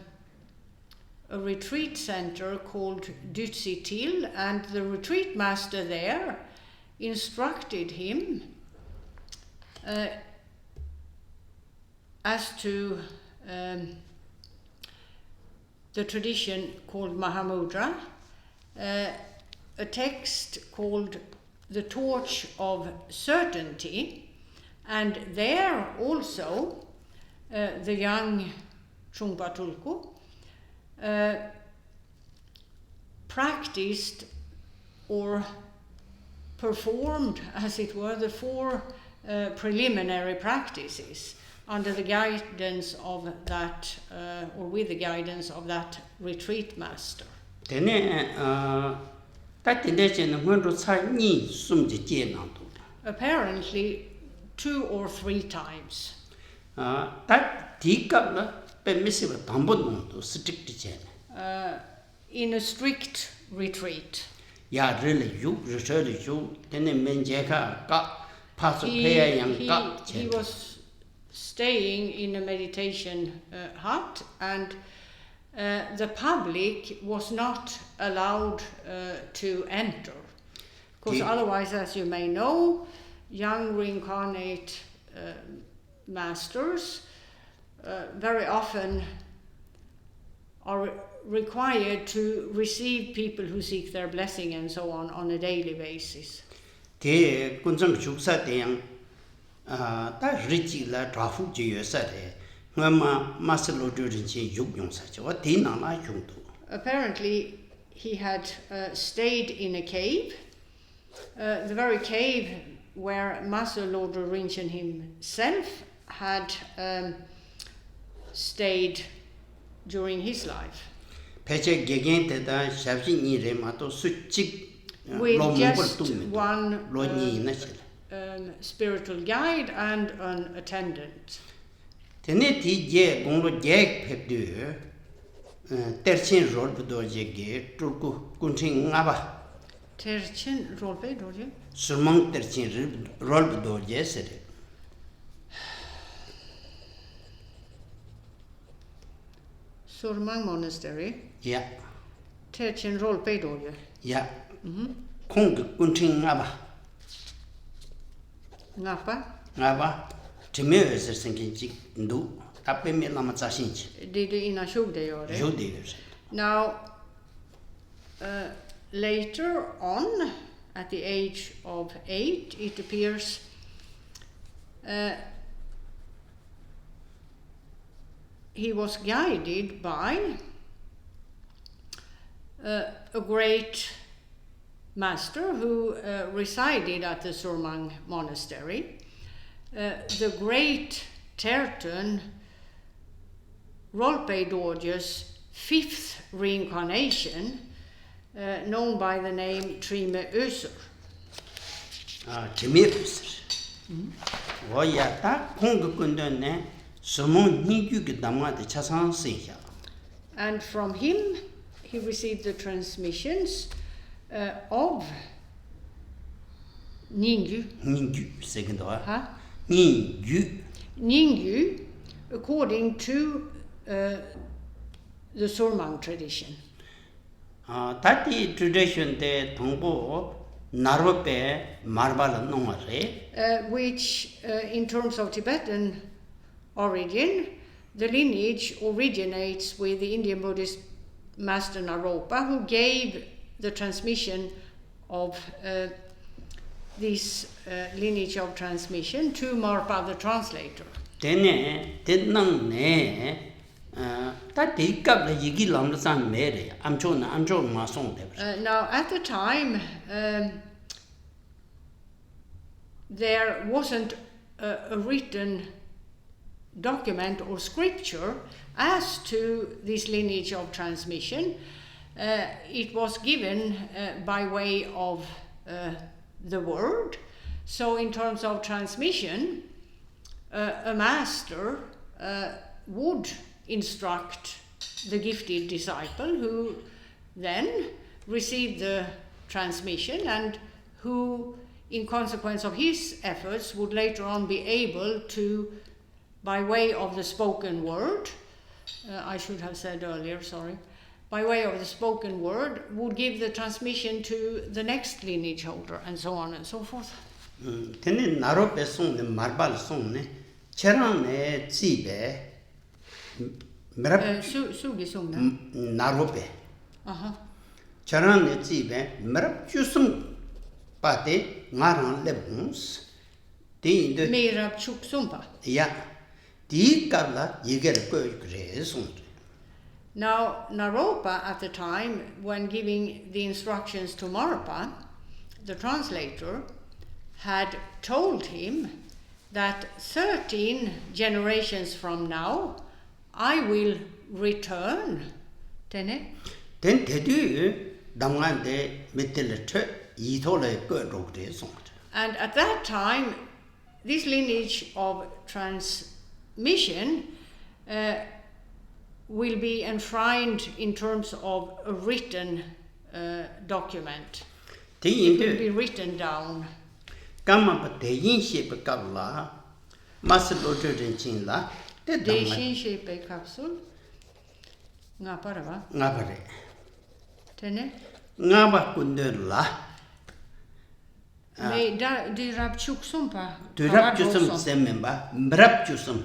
retreat center called Dutsi Til, and the retreat master there instructed him as to the tradition called Mahamudra, a text called The Torch of Certainty, and there also the young Trungpa Tulku practiced or performed, as it were, the 4 preliminary practices under the guidance of that, or with the guidance of that retreat master. Apparently 2 or 3 times. In a strict retreat. Yeah, really, you. He was staying in a meditation hut, and the public was not allowed to enter. Because otherwise, as you may know, young reincarnate masters very often are required to receive people who seek their blessing and so on a daily basis. Apparently, he had stayed in a cave, the very cave where Master Lodrö Rinchen himself had stayed during his life. With just one spiritual guide and an attendant. Terchen rolpe dorje? Surmang terchen rolpe dorje sere. Surmang Monastery? Yeah. Terchen rolpe dorje? Yeah. Kong kunting ngaba. Ngapa? Ngaba. Timeo is a thinking ndu. Tappe me lama tsasinch. Did ina shugde yore? Shugde. Now, later on, at the age of 8, it appears he was guided by a great master who resided at the Surmang Monastery, the great Tertön Rolpe Dorje's 5th reincarnation, known by the name Trime Öser. Trime Öser. And from him, he received the transmissions of Ningyu. Ningyu, second one. Huh? Ningyu. Ningyu, according to the Surmang tradition. That tradition de Tongbo Narwape Marbala Nongare. Which, in terms of Tibetan origin, the lineage originates with the Indian Buddhist Master Naropa, who gave the transmission of this lineage of transmission to Marpa the translator. Now, at the time, there wasn't a written document or scripture as to this lineage of transmission. It was given by way of the word. So in terms of transmission, a master would instruct the gifted disciple, who then received the transmission and who, in consequence of his efforts, would later on be able to, by way of the spoken word, I should have said earlier, sorry, by way of the spoken word, would give the transmission to the next lineage holder, and so on and so forth. Tene narope song ne marbal song ne cherang ne zibe merap Sugi song ne narope cherang ne zibe merap jusum pate ngarang lebons di de merap chuksumpa. ya di kala yiger ko gre song. Now, Naropa at the time, when giving the instructions to Marpa, the translator, had told him that 13 generations from now, I will return. Tene? Then tedu damgande metelete yitole ko rogre song. And at that time, this lineage of transmission will be enshrined in terms of a written document. It will be written down. Kama pa teyin shepe kabla maslo jodin la te Deshin shepe capsule. Nga parava. Nga pare. Tene? Nga ba kunderla. Me da de rapchuk sumpa. Du rapchusum sememba mrapchusum.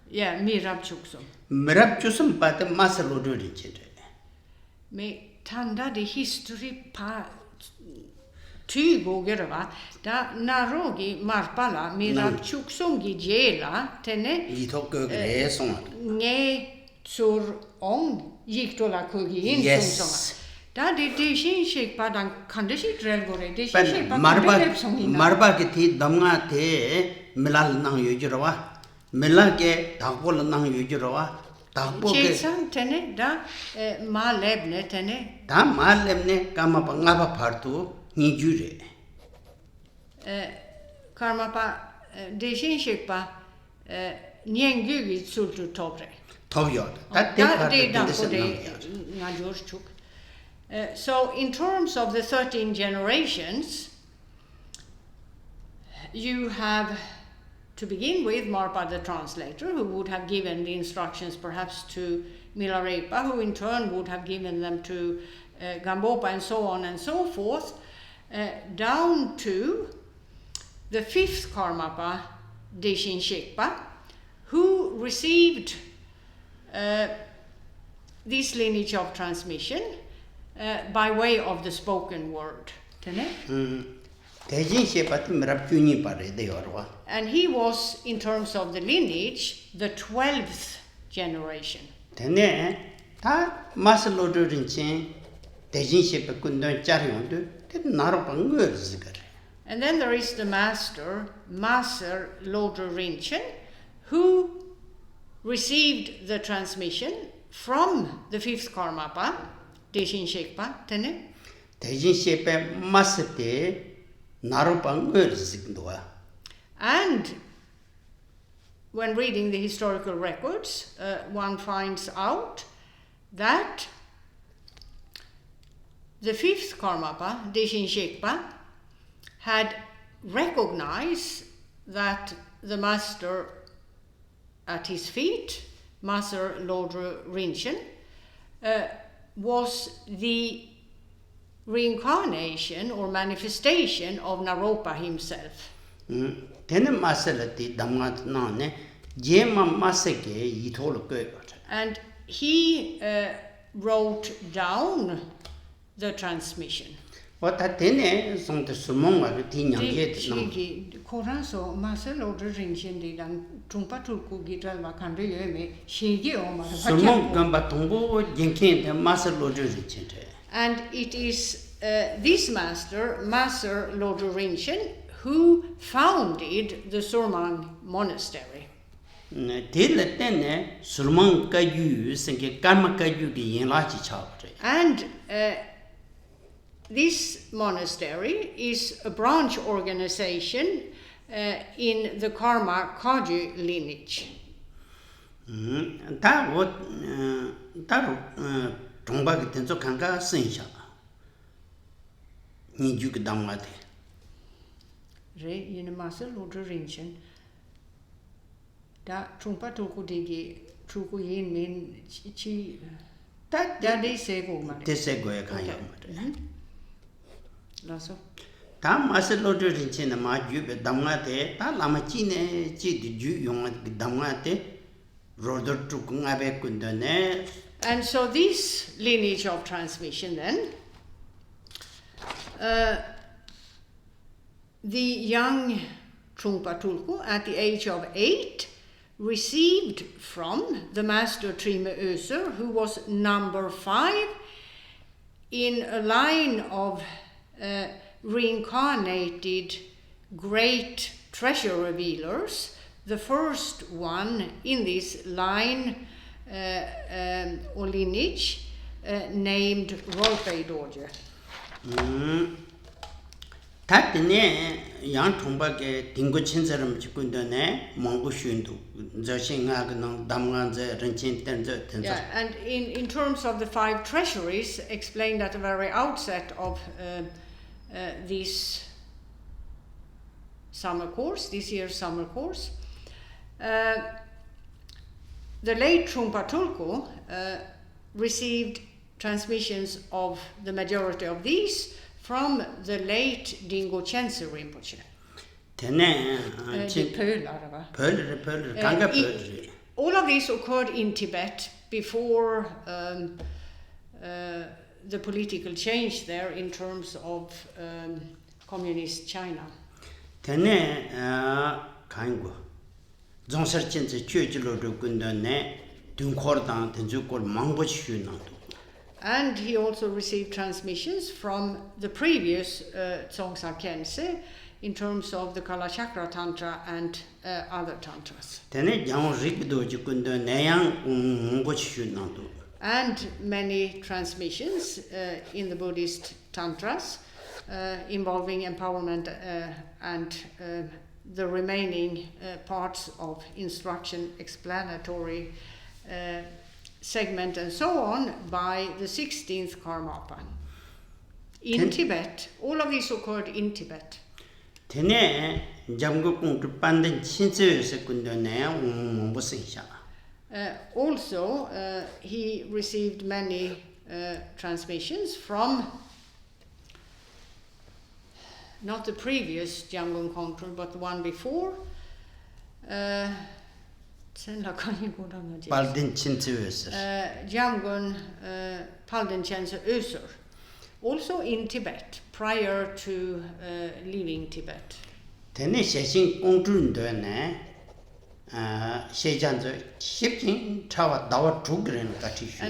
Yeah, mi rapchuksum. Mrapchusum pa te maslo jodin chede. Me tanda de history pa 20 gånger va da narogi marpala mira chuksumgi jela tene I tok gre song. nge sur ong gick då la kugi in Yes. da det shin shek pa dan kan det shit rel gore det shin shek pa marba ke thi damnga the milal nang yujirwa milal ke dhakpol nang yujirwa dhakpol ke chesan tene da malebne tene da malebne kama pa nga ba phartu ni jure karma pa det shin shek pa nyengyugi sultu tobre tobyo so in terms of the 13 generations, you have to begin with Marpa the translator, who would have given the instructions perhaps to Milarepa, who in turn would have given them to Gambopa, and so on and so forth, down to the 5th Karmapa, Deshin Shekpa, who received this lineage of transmission by way of the spoken word. And he was, in terms of the lineage, the 12th generation. And then there is the master, Master Lodrö Rinchen, who received the transmission from the 5th Karmapa, Deshin Shekpa, Tene. Deshin Shekpa Masate Narupang Zigdoa. And when reading the historical records, one finds out that the 5th Karmapa, Deshin Shekpa, had recognized that the master at his feet, Master Lodrö Rinchen, was the reincarnation or manifestation of Naropa himself. And he wrote down the transmission. What that then some the Sumong Koranso Marcelo Rinchen did and Trumpatulku Gitalva Kandre, Shigi or Sumong Gambatungo, Jinkin, and Marcelo Rinchen. And it is this master, Master Lodrö Rinpoche, who founded the Surmang Monastery. And this monastery is a branch organization in the Karma Kagyu lineage. Lodrö Rinpoche da trumpa tulku digi truku yin min chi da de sego ma de sego ya kan ya laso ta Master Lodrö Rinpoche na ma ju be damga te ta lama chi ne chi di ju yong damga te rodor truku ngabe kundane. And so this lineage of transmission then, the young Trungpa Tulku at the age of 8 received from the master Trime Öser, who was number 5 in a line of reincarnated great treasure revealers, the first one in this line or lineage named Rolpe Dorje. Tatine yang thongba ke dingo chinsaram chikundane mongo shundu zashinga gnang damngan ze renchin tenze. Yeah, and in terms of the 5 treasuries explained at the very outset of this year's summer course, the late Trungpa Tulku received transmissions of the majority of these from the late Dingo Chense Rinpoche. All of these occurred in Tibet before the political change there in terms of communist China. And he also received transmissions from the previous Tsongsa Khense in terms of the Kalachakra Tantra and other tantras. And many transmissions in the Buddhist tantras involving empowerment and the remaining parts of instruction, explanatory segment and so on by the 16th Karmapa. In Tibet, all of these occurred in Tibet. Also, he received many transmissions from not the previous Jamgön Kongtrül, but the one before. Jamgön Kongtrül Öser, also in Tibet, prior to leaving Tibet. And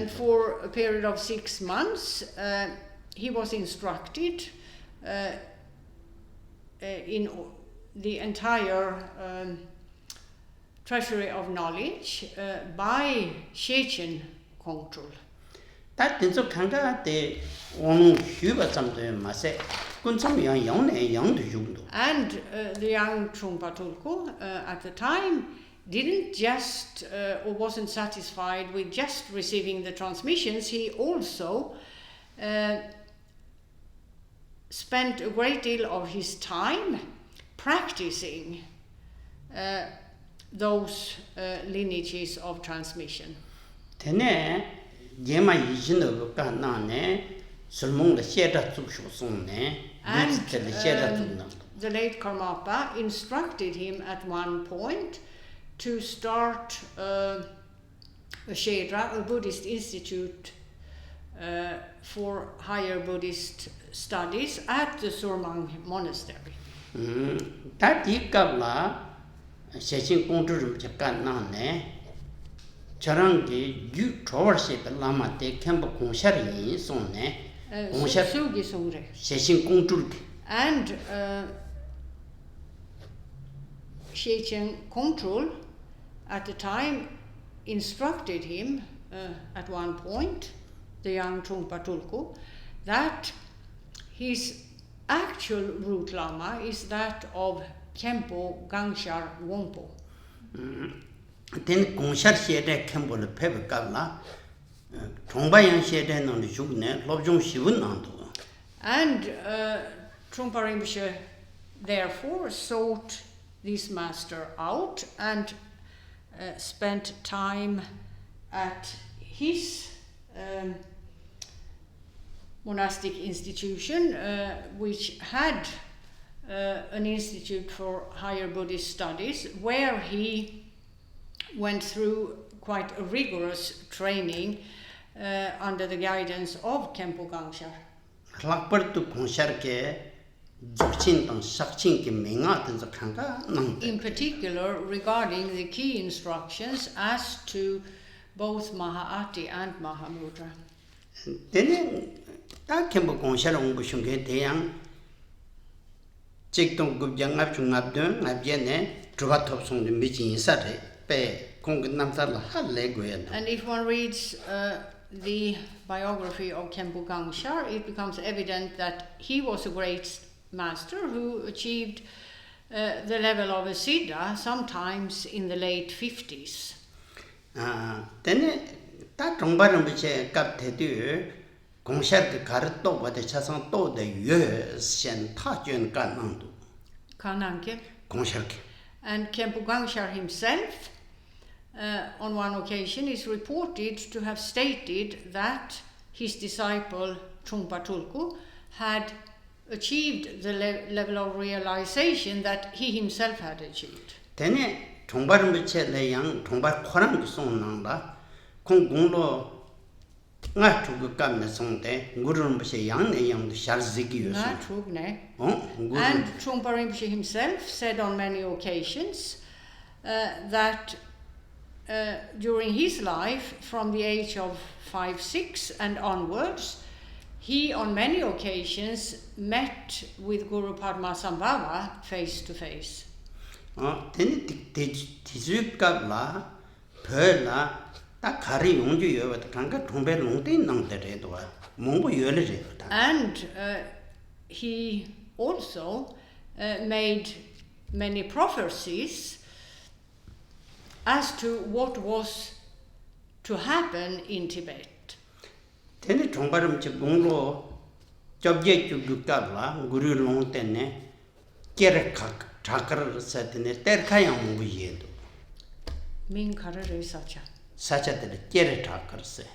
for a period of 6 months, he was instructed in the entire Treasury of Knowledge by Jamgön Kongtrül. And the young Trungpa Tulku at the time didn't just or wasn't satisfied with just receiving the transmissions. He also spent a great deal of his time practicing those lineages of transmission. And the late Karmapa instructed him at one point to start a Chödrak, a Buddhist institute for higher Buddhist studies at the Surmang Monastery. Jamgön Kongtrül Lodrö Charangi yu trawar shepe lama te Khenpo Rinpoche sonne Sugi Sungre. Sheshin Kongtrül. And Jamgön Kongtrül at the time instructed him at one point, the young Trungpa Tulku, that his actual root lama is that of Khenpo Gangshar Wongpo. Then Gongshar Shede Khenpo le Pepe Gabla, Trungpa Shede non the Jugne, Lobjong Shivun Nando. And Trungpa Rinpoche therefore sought this master out and spent time at his monastic institution, which had an institute for higher Buddhist studies, where he went through quite a rigorous training under the guidance of Khenpo Gangshar. In particular, regarding the key instructions as to both Mahā'ati and Mahamudra. Then, that Khenpo Gangshar Ongushunge Deyang, Chikdong Gubjang Abjung Abjene, Druvatop Song the Mijin Sare, Pe Kong Namsala Haleguel. And if one reads the biography of Khenpo Gangshar, it becomes evident that he was a great master who achieved the level of a Siddha sometimes in the late 50s. Then, that Trungpa Rinpoche got to do Gongshar Karto, but the Chasang to the Yuen Tajun Kanandu. Kananke. Gongshar. And Khenpo Gangshar himself, on one occasion, is reported to have stated that his disciple Trungpa Tulku had achieved the level of realization that he himself had achieved. Then, Trungpa Rinpoche le yang Trungpa Khorang song nangla, Kong Gonglo nga Trungpa Kamne song de, Guru Rinpoche yang ne yang shar ziki yu song. And Trungpa Rinpoche himself said on many occasions that during his life, from the age of 5-6 and onwards, he on many occasions met with Guru Padmasambhava face to face. Then Tizu Kabla, Perla, that carry Yonju Yovat Kanga Tumbe Longte Nang the Redwa, Mongo Yole. And he also made many prophecies as to what was to happen in Tibet. Then the Trungpa Rinpoche Jobje Kabla, Guru Longtene, Kerekak. Chakra Satine, Terkayang Muyedo. Min Karare Sacha. Such a Kere Chakra say.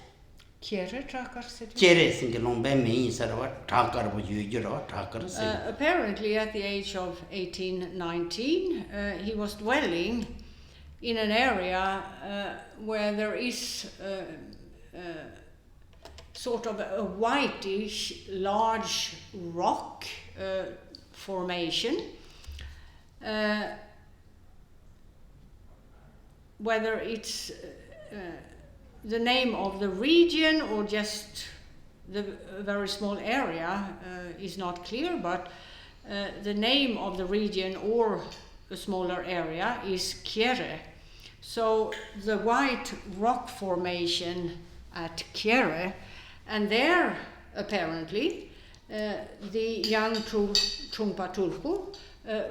Kere Chakra said. Kere Singalombe means what Chakra would you Chakra say. Apparently, at the age of 18-19, he was dwelling in an area where there is sort of a whitish, large rock formation. Whether it's the name of the region or just the very small area is not clear, but the name of the region or a smaller area is Kere. So the white rock formation at Kere, and there apparently the young Trungpa Tulku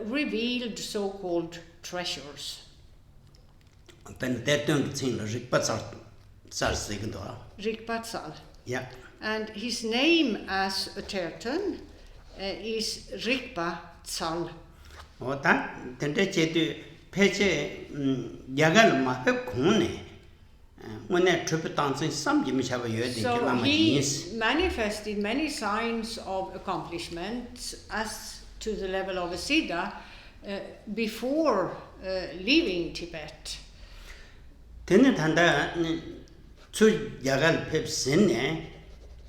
revealed so-called treasures. Rikpatsal. Yeah. And his name as a terton is Rikpatsal. Oh, that then they do Peche Yagal Mahep Kune. When they trip dancing, some Jimmy have a So he manifested many signs of accomplishments as to the level of a Siddha before leaving Tibet. Then it had two Yagal Pepsine,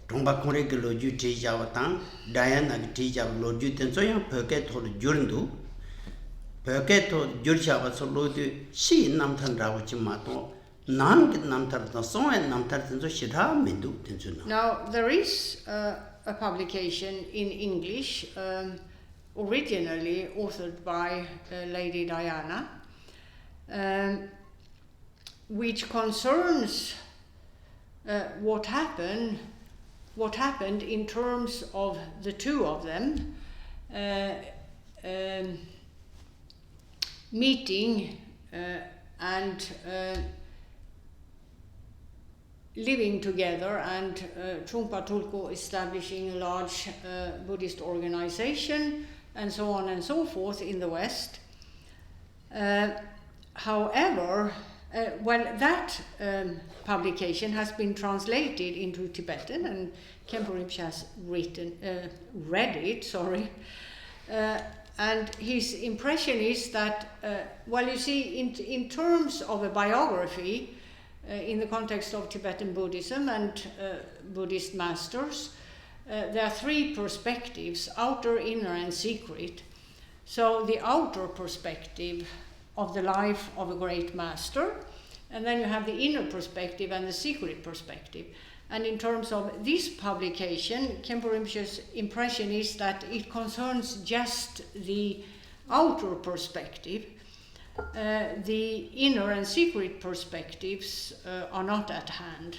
Trungpa Rinpoche Lodrö Thaye, Diana Tija Lodrö Thaye, so young Perket or Jurndu, Perket or Jurchava Solo, she Namtan Ravachimato, Nan Namtar, the song and Namtar, so she had Mendu. Now there is a publication in English, originally authored by Lady Diana, which concerns what happened in terms of the two of them meeting and living together, and Trungpa Tulku establishing a large Buddhist organization, and so on and so forth in the West. However, that publication has been translated into Tibetan, and Khenpo Rinpoche has read it, and his impression is that, you see, in terms of a biography, in the context of Tibetan Buddhism and Buddhist masters, there are three perspectives: outer, inner, and secret. So the outer perspective of the life of a great master, and then you have the inner perspective and the secret perspective. And in terms of this publication, Khenpo Rinpoche's impression is that it concerns just the outer perspective. The inner and secret perspectives are not at hand.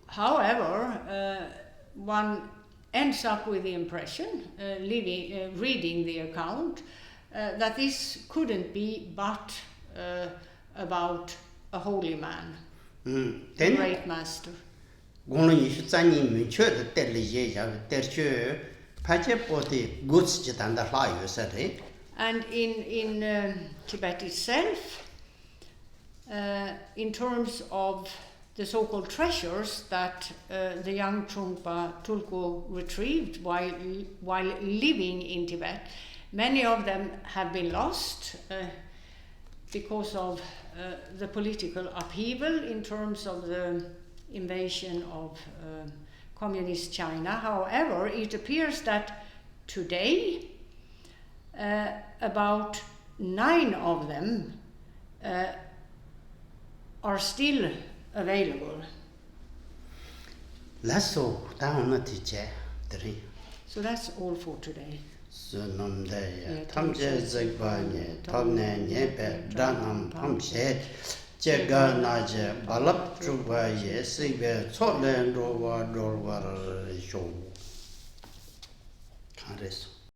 However, one ends up with the impression, reading the account, that this couldn't be but about a holy man, a great master. And in Tibet itself, in terms of the so-called treasures that the young Trungpa Tulku retrieved while living in Tibet, many of them have been lost because of the political upheaval in terms of the invasion of communist China. However, it appears that today about 9 of them are still available. So that's all for today.